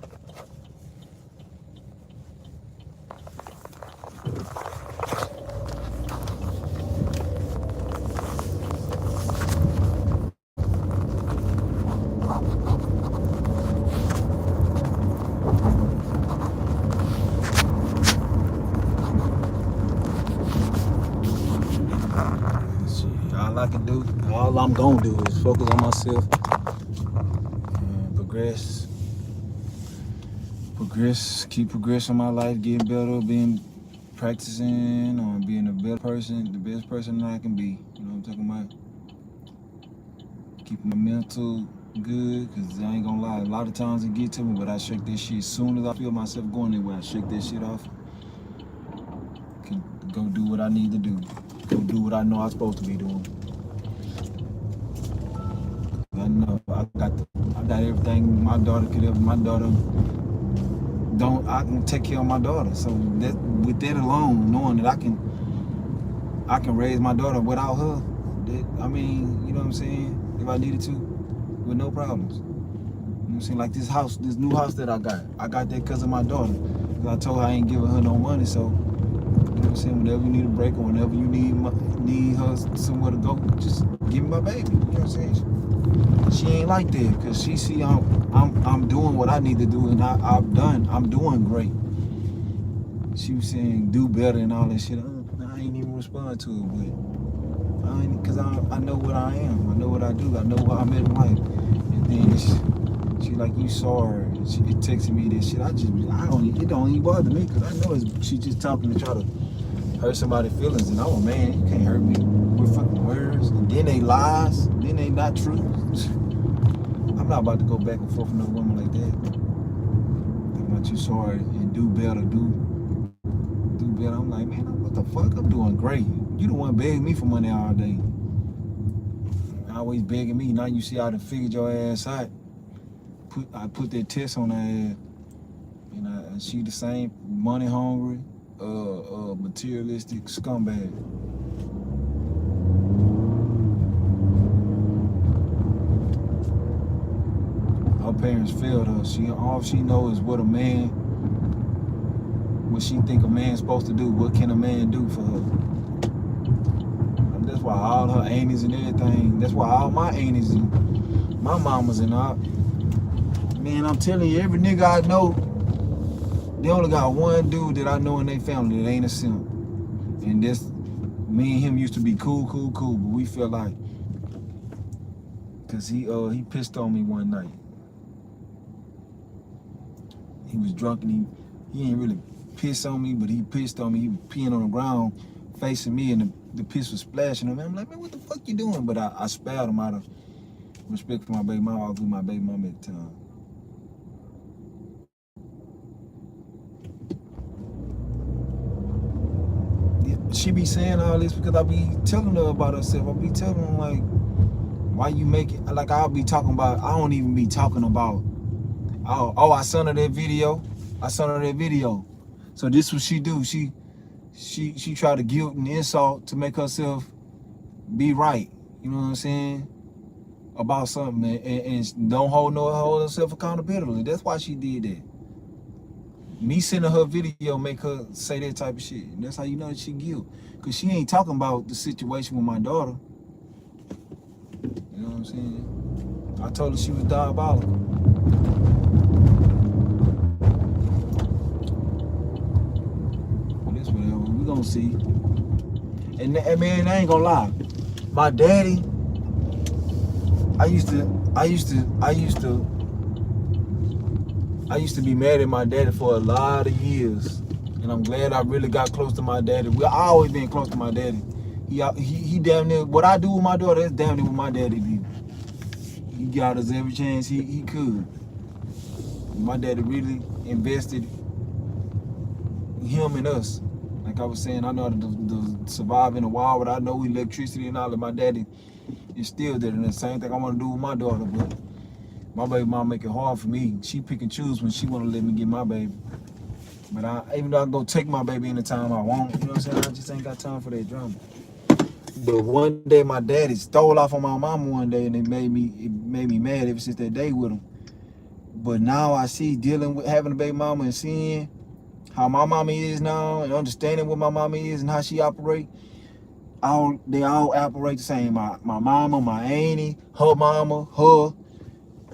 All I can do, all I'm gonna do is focus on myself and progress, keep progressing my life, getting better, practicing on being a better person, the best person that I can be. You know what I'm talking about? Keeping my mental good, cause I ain't gonna lie, a lot of times it get to me, but I shake that shit. As soon as I feel myself going anywhere, I shake that shit off. Can go do what I need to do. Go do what I know I'm supposed to be doing. I know I got everything my daughter could ever. I can take care of my daughter. So that with that alone, knowing that I can raise my daughter without her. I mean, you know what I'm saying? If I needed to, with no problems. You know what I'm saying? Like this new house that I got that because of my daughter. Cause I told her I ain't giving her no money, so. You know what I'm saying? Whenever you need a break or whenever you need her somewhere to go, just give me my baby. You know what I'm saying? She ain't like that because she see I'm doing what I need to do and I'm doing great. She was saying do better and all that shit. I ain't even respond to it, but because I know what I am. I know what I do. I know what I'm in life. And then she like, you saw her. She texted me this shit. It don't even bother me because I know she just talking to try to hurt somebody's feelings. And I'm a man, you can't hurt me with fucking words. And then they lies. Then they not true. I'm not about to go back and forth with no woman like that. Think about you saw her and do better, do better. I'm like, man, what the fuck? I'm doing great. You the one begging me for money all day. Always begging me. Now you see I done figured your ass out. I put that test on her ass, and she the same money hungry, materialistic scumbag. Her parents failed her. All she knows is what she think a man's supposed to do. What can a man do for her? And that's why all her aunties and everything. That's why all my aunties and my mamas and all. Man, I'm telling you, every nigga I know, they only got one dude that I know in their family that ain't a simp. And that's, me and him used to be cool, but we felt like, cause he pissed on me one night. He was drunk and he ain't really piss on me, but he pissed on me. He was peeing on the ground, facing me, and the piss was splashing on me. I'm like, man, what the fuck you doing? But I spared him out of respect for my baby mama. I was with my baby mama at the time. She be saying all this because I be telling her about herself. I be telling her, like, why you make it? Like, I'll be talking about, I don't even be talking about, I sent her that video. So this what she do. She try to guilt and insult to make herself be right. You know what I'm saying? About something and don't hold herself accountability. That's why she did that. Me sending her video make her say that type of shit. And that's how you know that she guilt. Cause she ain't talking about the situation with my daughter. You know what I'm saying? I told her she was diabolical. But it's whatever. We gonna see. And man, I ain't gonna lie. My daddy, I used to be mad at my daddy for a lot of years, and I'm glad I really got close to my daddy. I always been close to my daddy. He damn near, what I do with my daughter, that's damn near what my daddy did. He got us every chance he could. My daddy really invested him and us. Like I was saying, I know how to survive in the wild, but I know electricity and all that. My daddy instilled it, and the same thing I want to do with my daughter. But my baby mom make it hard for me. She pick and choose when she want to let me get my baby. But even though I go take my baby anytime I want, you know what I'm saying? I just ain't got time for that drama. But one day my daddy stole off on my mama one day, and it made me mad ever since that day with him. But now I see dealing with having a baby mama and seeing how my mama is now and understanding what my mama is and how she operate. They all operate the same. My mama, my auntie, her mama, her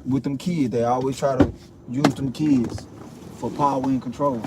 with them kids. They always try to use them kids for power and control.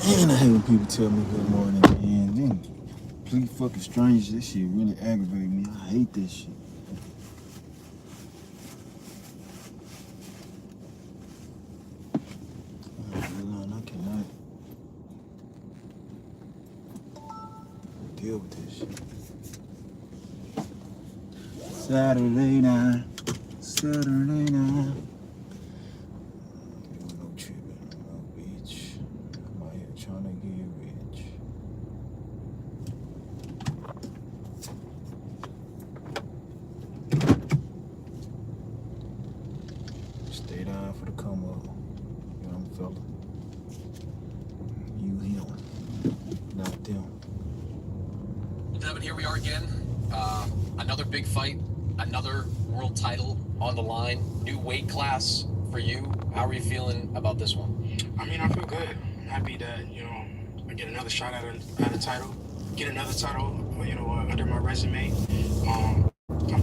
And I hate when people tell me good morning, man. Then complete fucking strangers. This shit really aggravates me. I hate this shit. I cannot deal with this shit. Saturday night. No tripping, no bitch. I'm out here trying to get rich. Stay down for the come up, young fella. You him, not them.
Devin, here we are again. Another big fight, another world title on the line, new weight class for you. How are you feeling about this one?
I mean, I feel good. I'm happy that, I get another shot at a title, get another title, under my resume. I'm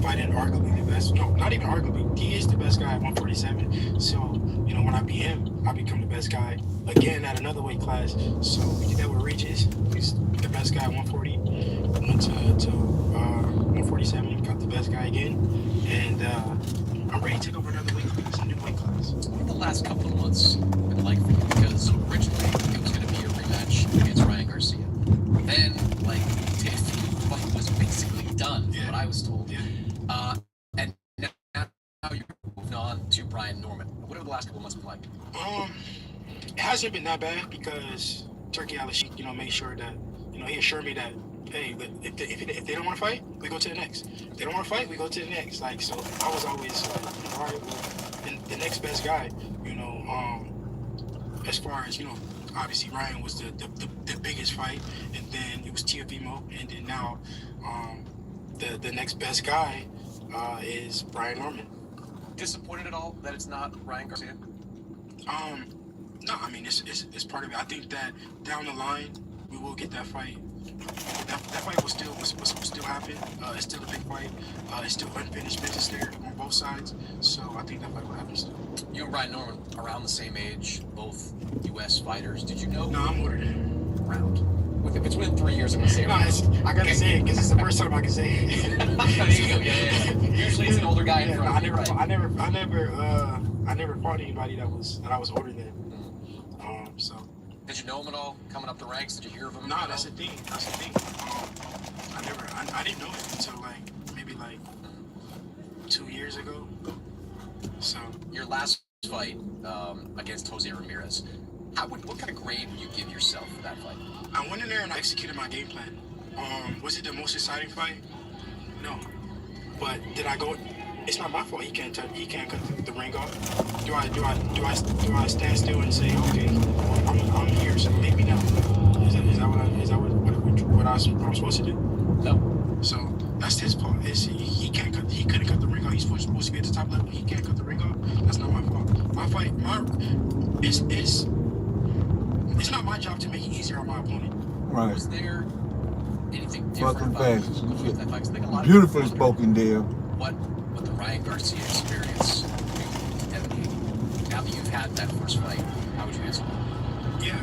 fighting arguably the best. No, not even arguably. He is the best guy at 147. So, when I beat him, I become the best guy again at another weight class. So we did that with Regis. He's the best guy at 140. Went to 147, got the best guy again. And I'm ready to take over another weight class, a new weight class.
What have the last couple of months been like for you? Because originally it was going to be a rematch against Ryan Garcia. Then, the fight was basically done, from what I was told.
Yeah.
And now you're moving on to Brian Norman. What have the last couple of months been like?
It hasn't been that bad because Turkey Al-Sheikh, made sure that, he assured me that, hey, if they don't want to fight, we go to the next. If they don't want to fight, we go to the next. So I was always all right, well, the next best guy, as far as, obviously Ryan was the biggest fight, and then it was Teofimo, and then now the next best guy is Brian Norman.
Disappointed at all that it's not Ryan Garcia?
No, I mean, it's part of it. I think that down the line, we will get that fight. That fight will still happen. It's still a big fight. It's still unfinished business there on both sides. So I think that fight will happen still.
You and Brian Norman around the same age, both U.S. fighters. Did you know?
No, I'm older than him.
Round. If it's within 3 years, I'm gonna say it.
No, I gotta say it because it's the first time I can say it.
Usually it's an older guy in front of you, right?
I never fought anybody that I was older than. So.
Did you know him at all coming up the ranks? Did you hear of him?
Nah, that's the thing. I didn't know him until maybe 2 years ago. So
your last fight against Jose Ramirez, what kind of grade would you give yourself for that fight?
I went in there and I executed my game plan. Was it the most exciting fight? No. But did I go? It's not my fault. He can't cut the ring off. Do I stand still and say, okay, well, I'm here, so make me now? Is that what I'm supposed to do?
No.
So that's his fault. He couldn't cut the ring off. He's supposed to be at the top level. He can't cut the ring off. That's not my fault. It's not my job to make it easier on my opponent.
Right.
Was there anything different
Fucking
about
facts.
that fight? 'Cause I think a lot of
Beautifully
people
spoken, Dale.
What the Ryan Garcia experience Devin Haney. Now that you've had that first fight, how would you answer that?
Yeah.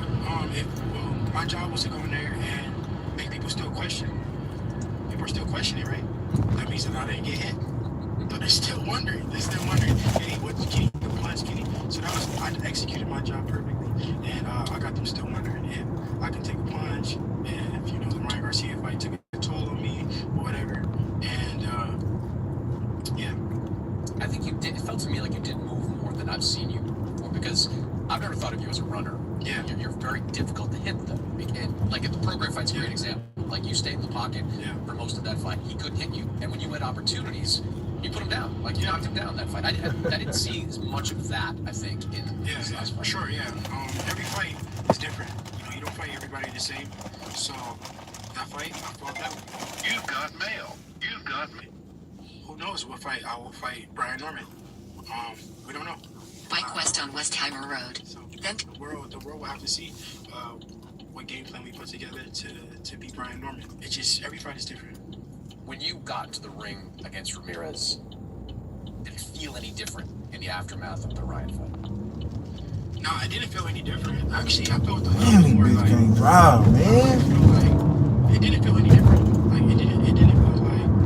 My job was to go in there and make people still question. People are still questioning, right? That means that I didn't get hit. But they're still wondering. Hey, what can he punch? So I executed my job perfectly, and I got them still wondering if I can take a punch, and if the Ryan Garcia fight took a toll on me or whatever. And yeah,
I think you did. It felt to me like you did move more than I've seen you before, because I've never thought of you as a runner.
Yeah.
You're very difficult to hit, though. And at the program fight's a great example. You stayed in the pocket for most of that fight. He couldn't hit you, and when you had opportunities, you put him down. You knocked him down that fight. I didn't see as much of that, I think, in this last fight.
Sure, yeah. Every fight is different. You don't fight everybody the same. So that fight, I fought that way.
You've got mail. You've got mail.
Who knows what fight I will fight Brian Norman? We don't know.
Bike Quest on Westheimer Road.
So
Then
the world will have to see what game plan we put together to beat Brian Norman. It's just every fight is different.
When you got into the ring against Ramirez, did it feel any different in the aftermath of the Ryan fight?
No, I didn't feel any different. Actually, I felt a
Man,
little
this
more
bitch
like.
can't drive,
I
man.
feel like it didn't feel any different. Like it didn't feel like.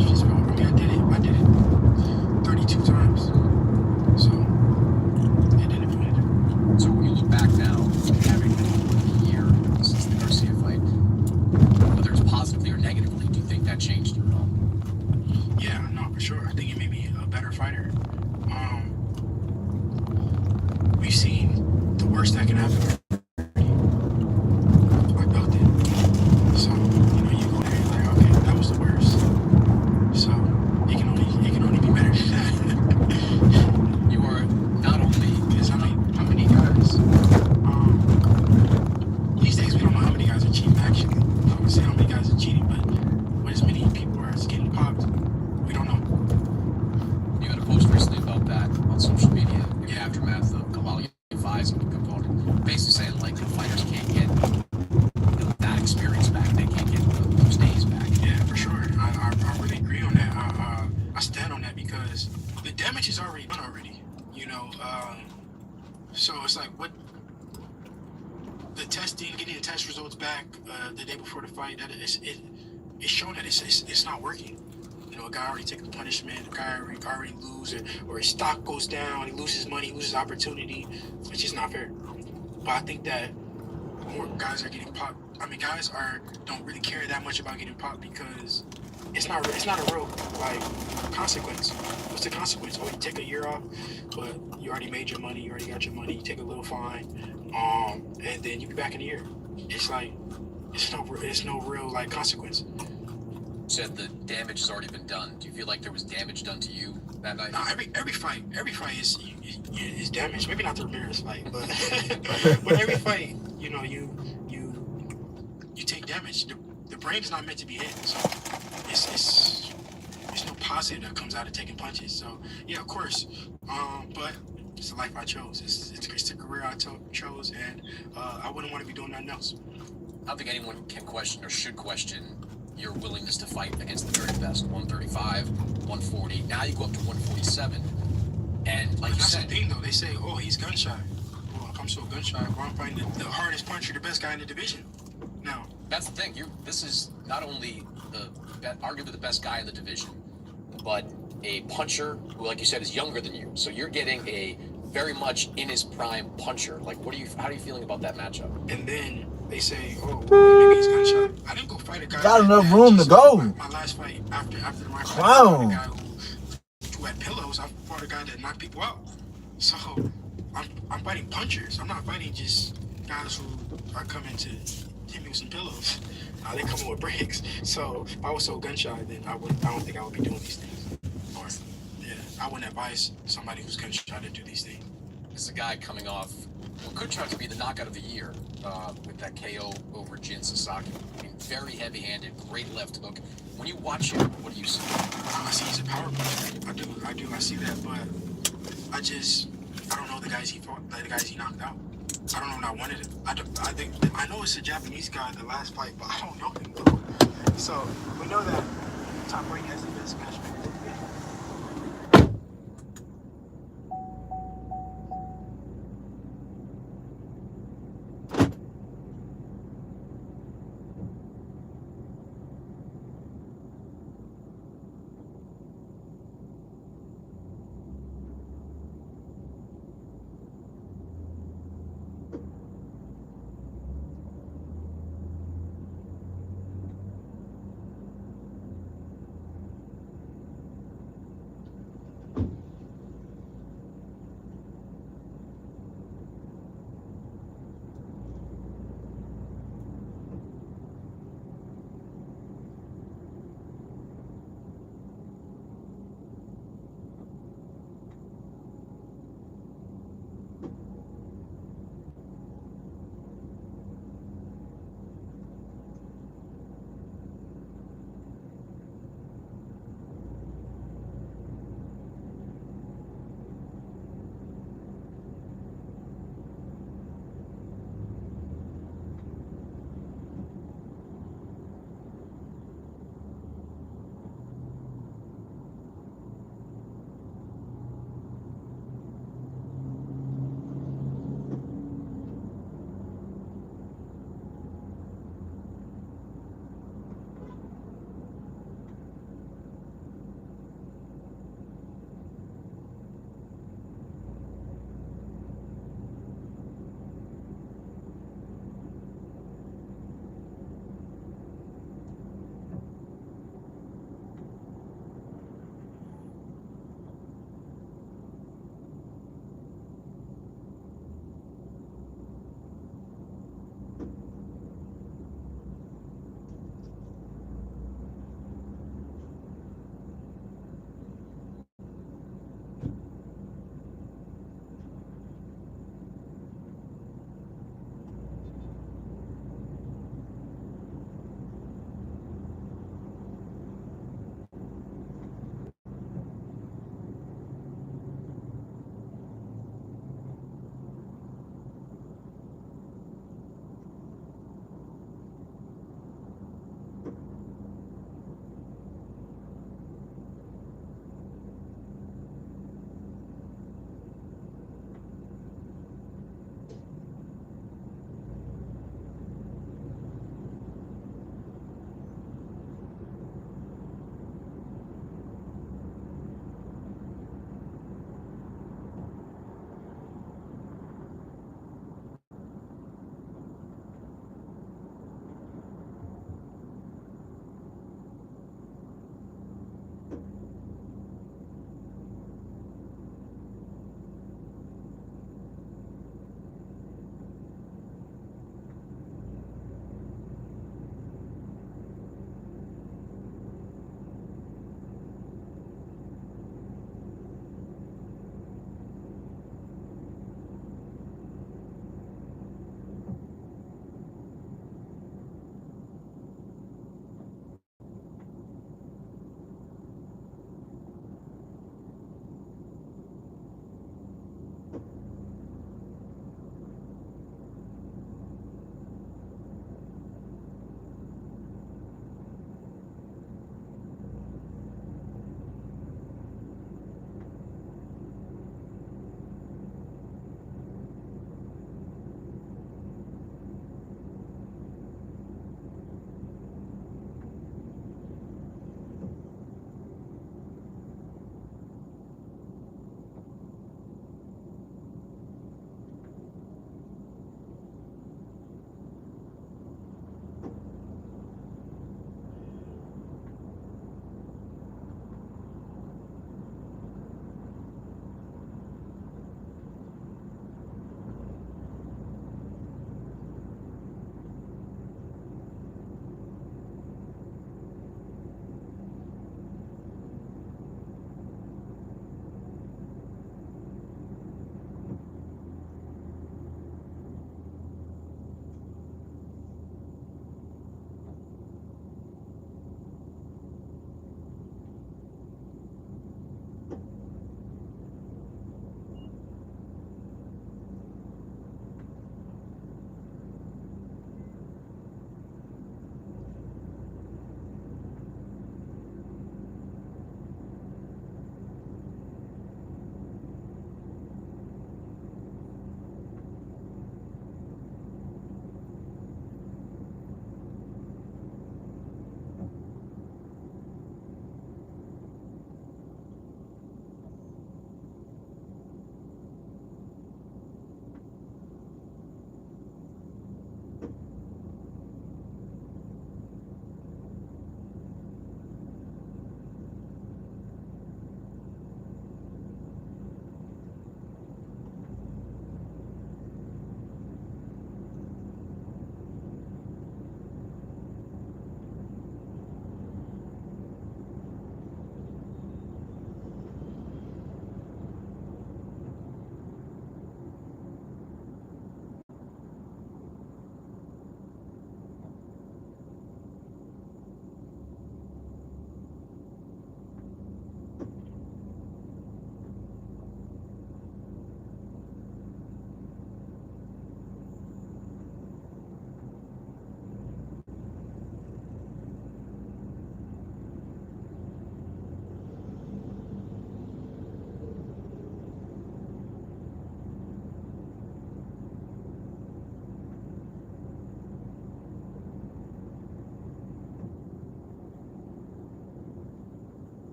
It just felt. I mean, I did it 32 times. So it didn't feel any different.
So when you look back now, having been a year since the Garcia fight, whether it's positively or negatively, do you think that changed you at all?
Yeah, no, for sure. I think it made me a better fighter. We've seen the worst that can happen. I felt it. So, you go there, you're like, okay, that was the worst. So it can only be better than that.
You are not only
Because how many guys? These days we don't know how many guys are cheating. Actually, I would say how many guys are cheating, but as many people are getting popped, we don't know.
you had a post recently about that on social media in the aftermath of Kalali Fai's component, basically saying like the fighters can't get that experience back, they can't get those days back.
Yeah, for sure. I really agree on that. I stand on that because the damage is already done already. So it's like what the testing, getting the test results back the day before the fight. That it's shown that it's not working. A guy already took the punishment. A guy already loses, or his stock goes down. He loses money, he loses opportunity. It's just not fair. But I think that more guys are getting popped. I mean, guys don't really care that much about getting popped because it's not a real like consequence. What's the consequence? Oh, you take a year off, but you already made your money. You already got your money. You take a little fine, and then you be back in a year. It's like it's no real like consequence.
You said the damage has already been done. Do you feel like there was damage done to you that night?
No, every fight is damage. Maybe not the Ramirez fight, but but every fight, you take damage. The brain is not meant to be hit, so it's no positive that comes out of taking punches. So yeah, of course, but it's the life I chose. It's the career I chose, and I wouldn't want to be doing nothing else.
I don't think anyone can question or should question your willingness to fight against the very best. 135, 140. Now you go up to 147. And like you
That's
said,
the thing, though. They say, "Oh, he's gun shy." Well, if I'm so gun shy, well, I'm fighting the hardest puncher, the best guy in the division. Now,
that's the thing. This is not only arguably the best guy in the division, but a puncher who, like you said, is younger than you. So you're getting a very much in his prime puncher. Like, how are you feeling about that matchup?
And then they say, "Oh, well, maybe he's gun shy." I didn't go fight a guy.
Got enough room to go.
My last fight after my fight,
Wow.
I fought a guy who had pillows. I fought a guy that knocked people out. So I'm fighting punchers. I'm not fighting just guys who are coming to hit me with some pillows. They come with bricks. So if I was so gun shy, then I don't think I would be doing these things. Or yeah, I wouldn't advise somebody who's gun shy to do these things.
This is a guy coming off what could turn out to be the knockout of the year with that KO over Jin Sasaki. I mean, very heavy-handed, great left hook. When you watch him, what do you see?
I see he's a power puncher. I do. I see that, but I don't know the guys he fought, the guys he knocked out. I don't know not one of them. I know it's a Japanese guy in the last fight, but I don't know him though. So we know that Top Rank has the best matchmaker.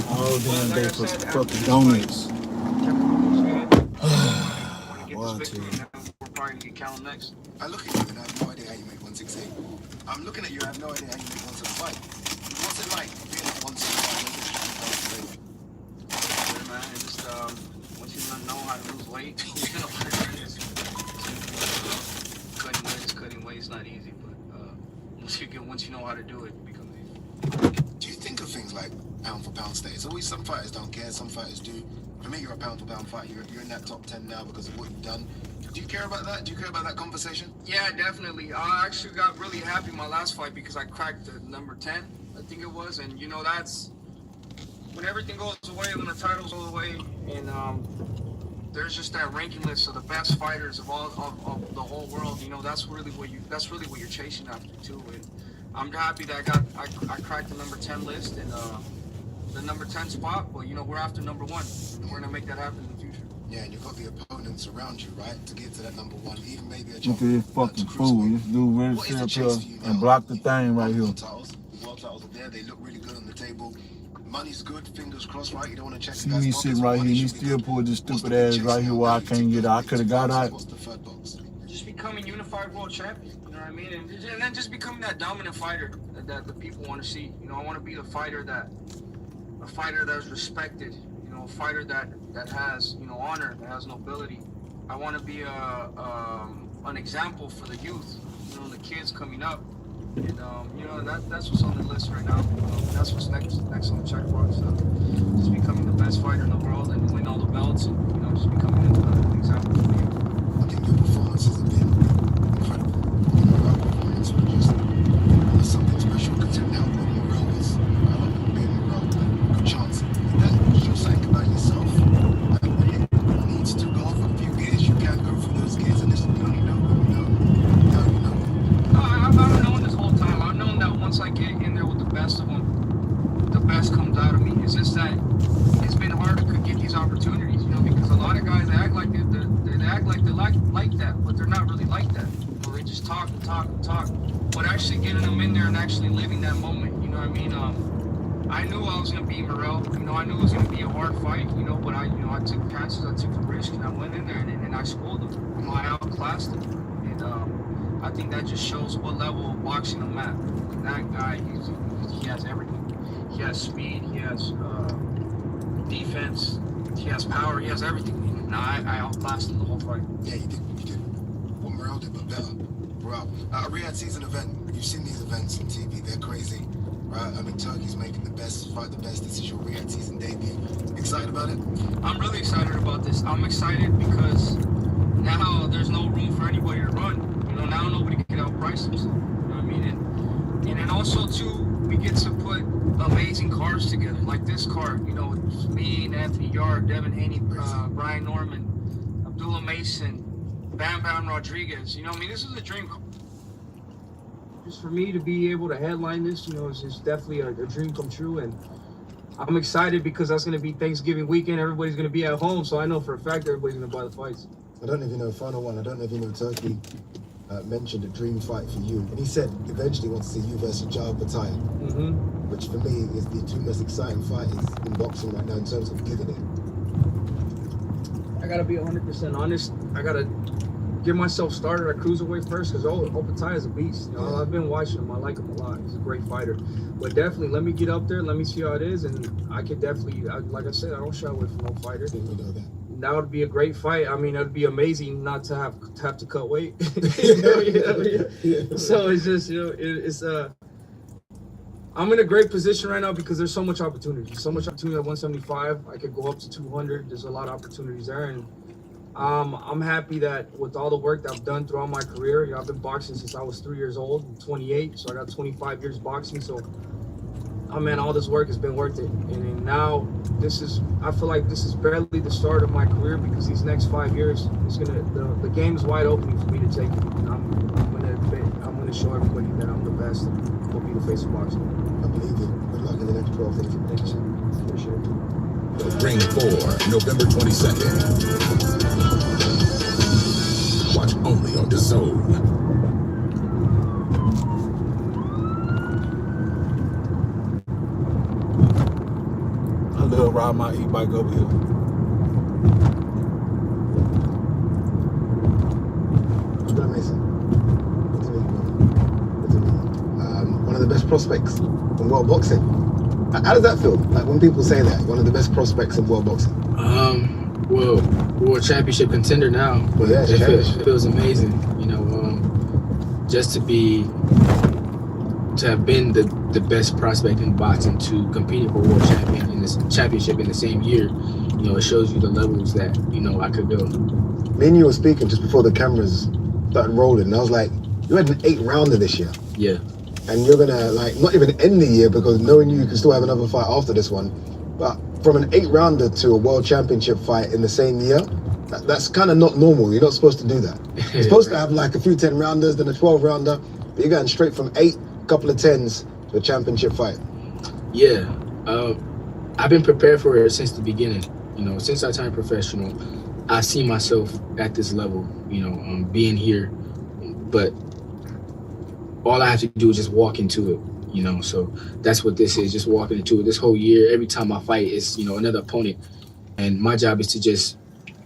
All damn day for
said,
fucking donuts.
We'll probably get Callum next. I look at you and I have no idea how you make 168. I'm looking at you, I have no idea how you make 175. What's it like being at 175? Good, man. It's just once you know how to lose weight, you know what it is. Cutting weight is not easy, but once you know how to do it, it becomes easy. Do you think of things like pound for pound status? Always some fighters don't care, some fighters do. For me, you're a pound for pound fighter. You're in that top 10 now because of what you've done. Do you care about that? Do you care about that conversation? Yeah, definitely. I actually got really happy my last fight because I cracked the number 10, I think it was. And, you know, that's when everything goes away, when the titles go away, and there's just that ranking list of the best fighters of all of the whole world. You know, that's really what you're chasing after, too. And I'm happy that I cracked the number 10 list and the number 10 spot, but, you know, we're after number 1, and we're going to make that happen in the future. Yeah, and you've got the opponents around you, right, to get to that number 1, even maybe a
Look at this fucking fool. This dude really sit up here and block the thing right here.
World titles are there, they look really good on the table. Money's good, fingers crossed, right? You don't want to check.
See me sitting right here, he still pulled this stupid ass right here where I can't get out. I could have got out.
What's the third box? Just becoming unified world champion, you know what I mean? And then just becoming that dominant fighter that the people want to see. You know, I want to be a fighter that's respected, you know, a fighter that has, you know, honor, that has nobility. I want to be an example for the youth, you know, the kids coming up. And, you know, that's what's on the list right now. That's what's next on the checkbox. So just becoming the best fighter in the world and win all the belts and, you know, just becoming an example for the youth. I think your performances have been incredible. You know, our performance was just something special considering how good Morel was. I love him being Morel. Good chance. That shows something about yourself. When it needs to go off a few gears, you can't go through those gears and you only know when you know. Now you know. I've known this whole time. I've known that once I get in there with the best of them, the best comes out of me. It's just that it's been hard to get these opportunities, you know, because a lot of guys, they act like they're like that, but they're not really like that. You know, they just talk and talk and talk. But actually getting them in there and actually living that moment, you know what I mean? I knew I was going to be Morel. You know, I knew it was going to be a hard fight, you know, but I took chances, I took the risk, and I went in there and I schooled them. You know, I outclassed them. And I think that just shows what level of boxing I'm at. That guy, he has everything. He has speed, he has defense, he has power, he has everything. And I outclassed him the whole fight. Yeah, you did. What Morel did, but better. Bro, a Riyadh season event. You've seen these events on TV, they're crazy. Right? I mean, Turkey's making the best fight, the best. This is your Riyadh season debut. Excited about it? I'm really excited about this. I'm excited because now there's no room for anybody to run. You know, now nobody can outprice himself. You know what I mean? And then also, too, we get to put amazing cards together, like this card. You know, me, Anthony Yard, Devin Haney, Brian Norman, Abdullah Mason, Bam Bam Rodriguez. You know, I mean, this is a dream card. Just for me to be able to headline this, you know, it's definitely a dream come true. And I'm excited because that's going to be Thanksgiving weekend. Everybody's going to be at home, so I know for a fact everybody's going to buy the fights. I don't know if you know, final one, I don't know if you know Turkey mentioned a dream fight for you. And he said eventually wants to see you versus Jao Bataille, which for me is the two most exciting fighters in boxing right now in terms of giving it. I got to be 100% honest. I got to get myself started at cruiserweight first because Bataille is a beast. You know, yeah. I've been watching him. I like him a lot. He's a great fighter. But definitely, let me get up there. Let me see how it is. And I could definitely, like I said, I don't shy away from no fighter.
Didn't know that.
That would be a great fight. I mean, it would be amazing not to have to cut weight. So it's just, you know, I'm in a great position right now because there's so much opportunity. So much opportunity at 175. I could go up to 200. There's a lot of opportunities there, and I'm happy that with all the work that I've done throughout my career, you know, I've been boxing since I was 3 years old. I'm 28, so I got 25 years boxing. So, man, all this work has been worth it. And now I feel like this is barely the start of my career because these next 5 years, the game is wide open for me to take it. And I'm gonna show everybody that I'm the best and will be the face of boxing. I believe it. Good luck in the next 12 days. Thank you, sir. Appreciate it.
Ring 4, November 22nd. Watch only on DAZN.
little ride my e-bike over here.
Good, Mason. Good to meet you, brother. Good to meet you. One of the best prospects in world boxing. How does that feel? Like when people say that, one of the best prospects in world boxing.
Well, world championship contender now, but
Yeah,
it feels amazing. You know, just to have been the best prospect in boxing, to competing for world champion in this championship in the same year. You know, it shows you the levels that I could go.
Me and you were speaking just before the cameras started rolling, and I was like, you had an 8-rounder this year.
Yeah.
And you're gonna not even end the year, because knowing you can still have another fight after this one. But from an 8-rounder to a world championship fight in the same year, that's kind of not normal. You're not supposed to do that. You're supposed to have like a few 10-rounders, then a 12-rounder. But you're going straight from 8, couple of 10s to a championship fight.
Yeah. I've been prepared for it since the beginning. You know, since I turned professional, I see myself at this level, being here. But all I have to do is just walk into it, so that's what this is, just walking into it. This whole year, every time I fight is, another opponent, and my job is to just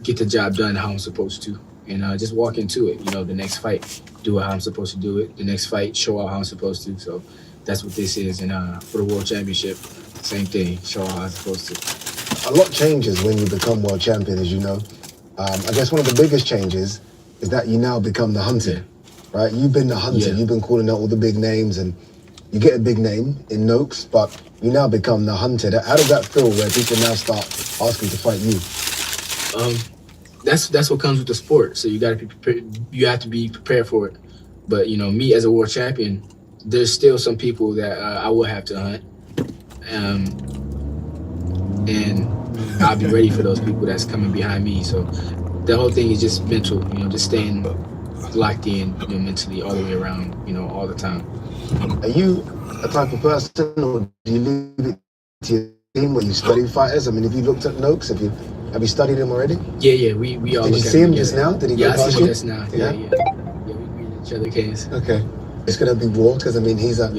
get the job done how I'm supposed to, and just walk into it. The next fight, do it how I'm supposed to do it. The next fight, show out how I'm supposed to. So that's what this is. And for the world championship, same thing, show out how I'm supposed to.
A lot changes when you become world champion, as you know. I guess one of the biggest changes is that you now become the hunter.
Yeah.
Right? You've been the hunter.
Yeah.
You've been calling out all the big names, and you get a big name in Noakes, but you now become the hunter. How does that feel, where people now start asking to fight you?
That's what comes with the sport. So you got to be prepared. You have to be prepared for it. But me as a world champion, there's still some people that I will have to hunt, and I'll be ready for those people that's coming behind me. So the whole thing is just mental. Just staying locked in, mentally all the way around, all the time.
Are you a type of person, or do you leave it to your team where you study fighters? I mean, have you looked at Noakes? Have you studied him already?
Yeah, we all.
Did you see him just now? Did he go
I
past
see
you?
him just now. Yeah, we greeted each other case.
Okay. It's gonna be war, because I mean he's a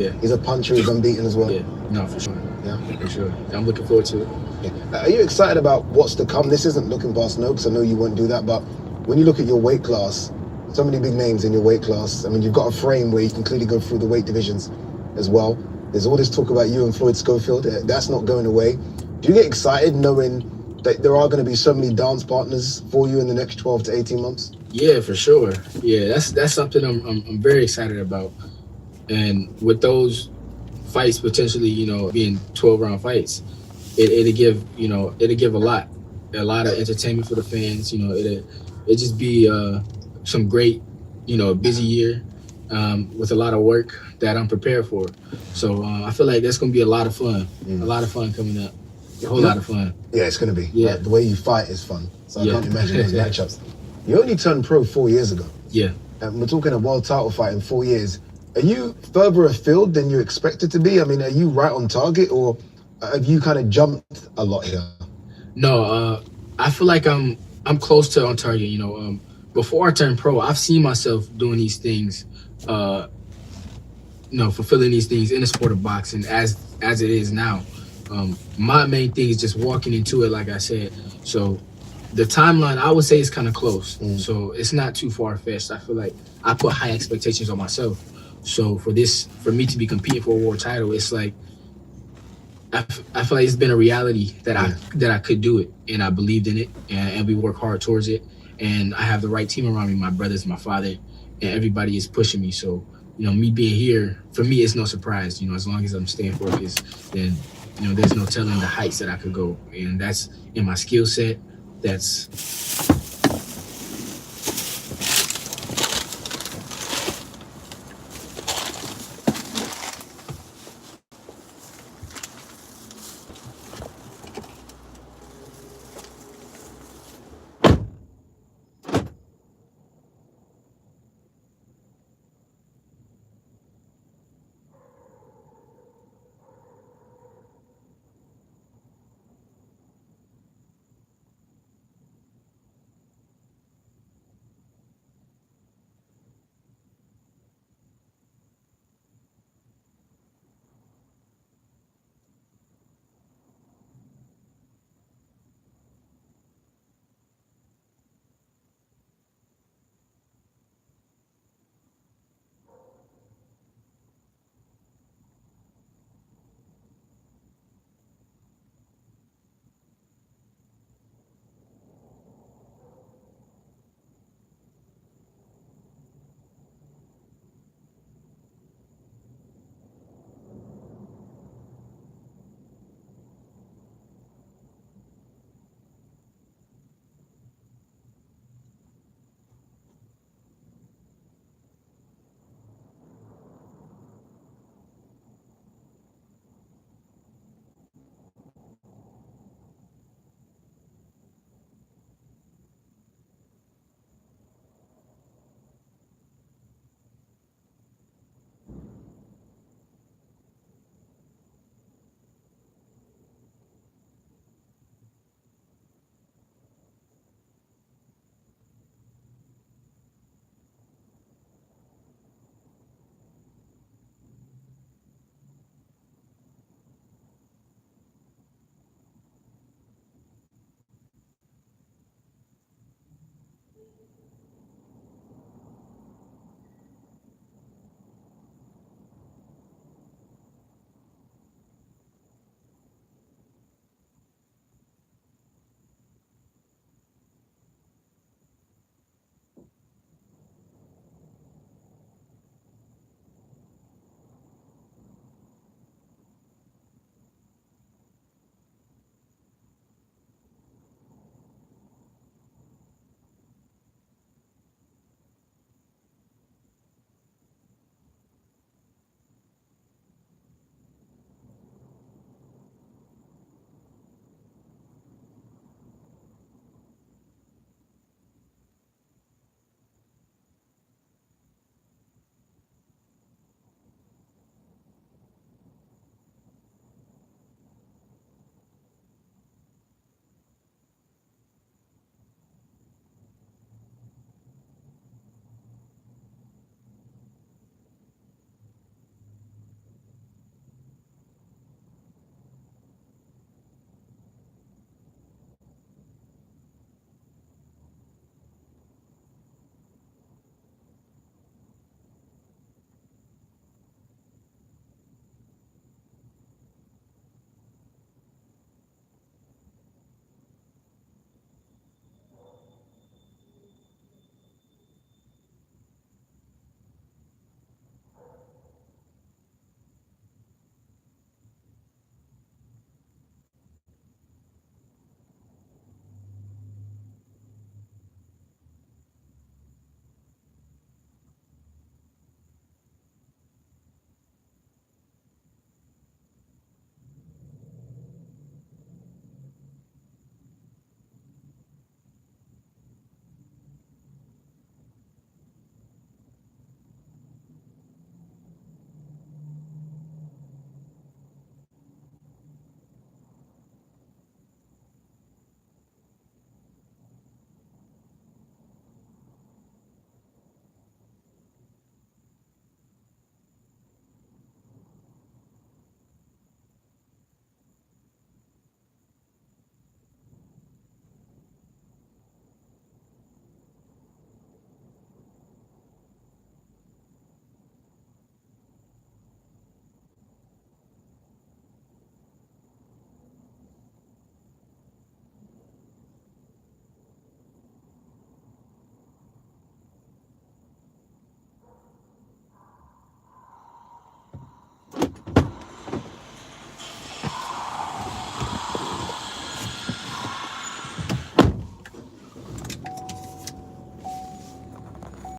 puncher, he's unbeaten as well.
Yeah, no, for sure.
Yeah,
for sure. I'm looking forward to it.
Yeah. Are you excited about what's to come? This isn't looking past Noakes. I know you won't do that, but when you look at your weight class, so many big names in your weight class. I mean, you've got a frame where you can clearly go through the weight divisions as well. There's all this talk about you and Floyd Schofield. That's not going away. Do you get excited knowing that there are going to be so many dance partners for you in the next 12 to 18 months?
Yeah, for sure. Yeah, that's something I'm very excited about. And with those fights potentially, being 12-round fights, it'll give a lot of entertainment for the fans. It'll just be some great, busy year with a lot of work that I'm prepared for. So I feel like that's going to be a lot of fun. A lot of fun coming up. A whole lot of fun.
Yeah, it's going to be.
Yeah.
Like, the way you fight is fun. So I can't imagine those matchups. You only turned pro 4 years ago.
Yeah.
And we're talking a world title fight in 4 years. Are you further afield than you expected to be? I mean, are you right on target, or have you kind of jumped a lot here?
No, I feel like I'm close to on target. Before I turned pro, I've seen myself doing these things, fulfilling these things in the sport of boxing as it is now. My main thing is just walking into it, like I said. So the timeline, I would say, is kind of close. So it's not too far-fetched. I feel like I put high expectations on myself. So for me to be competing for a world title, it's like I feel like it's been a reality that I could do it, and I believed in it, and we work hard towards it. And I have the right team around me, my brothers, my father, and everybody is pushing me. So me being here, for me, it's no surprise. As long as I'm staying focused, then there's no telling the heights that I could go, and that's in my skill set. That's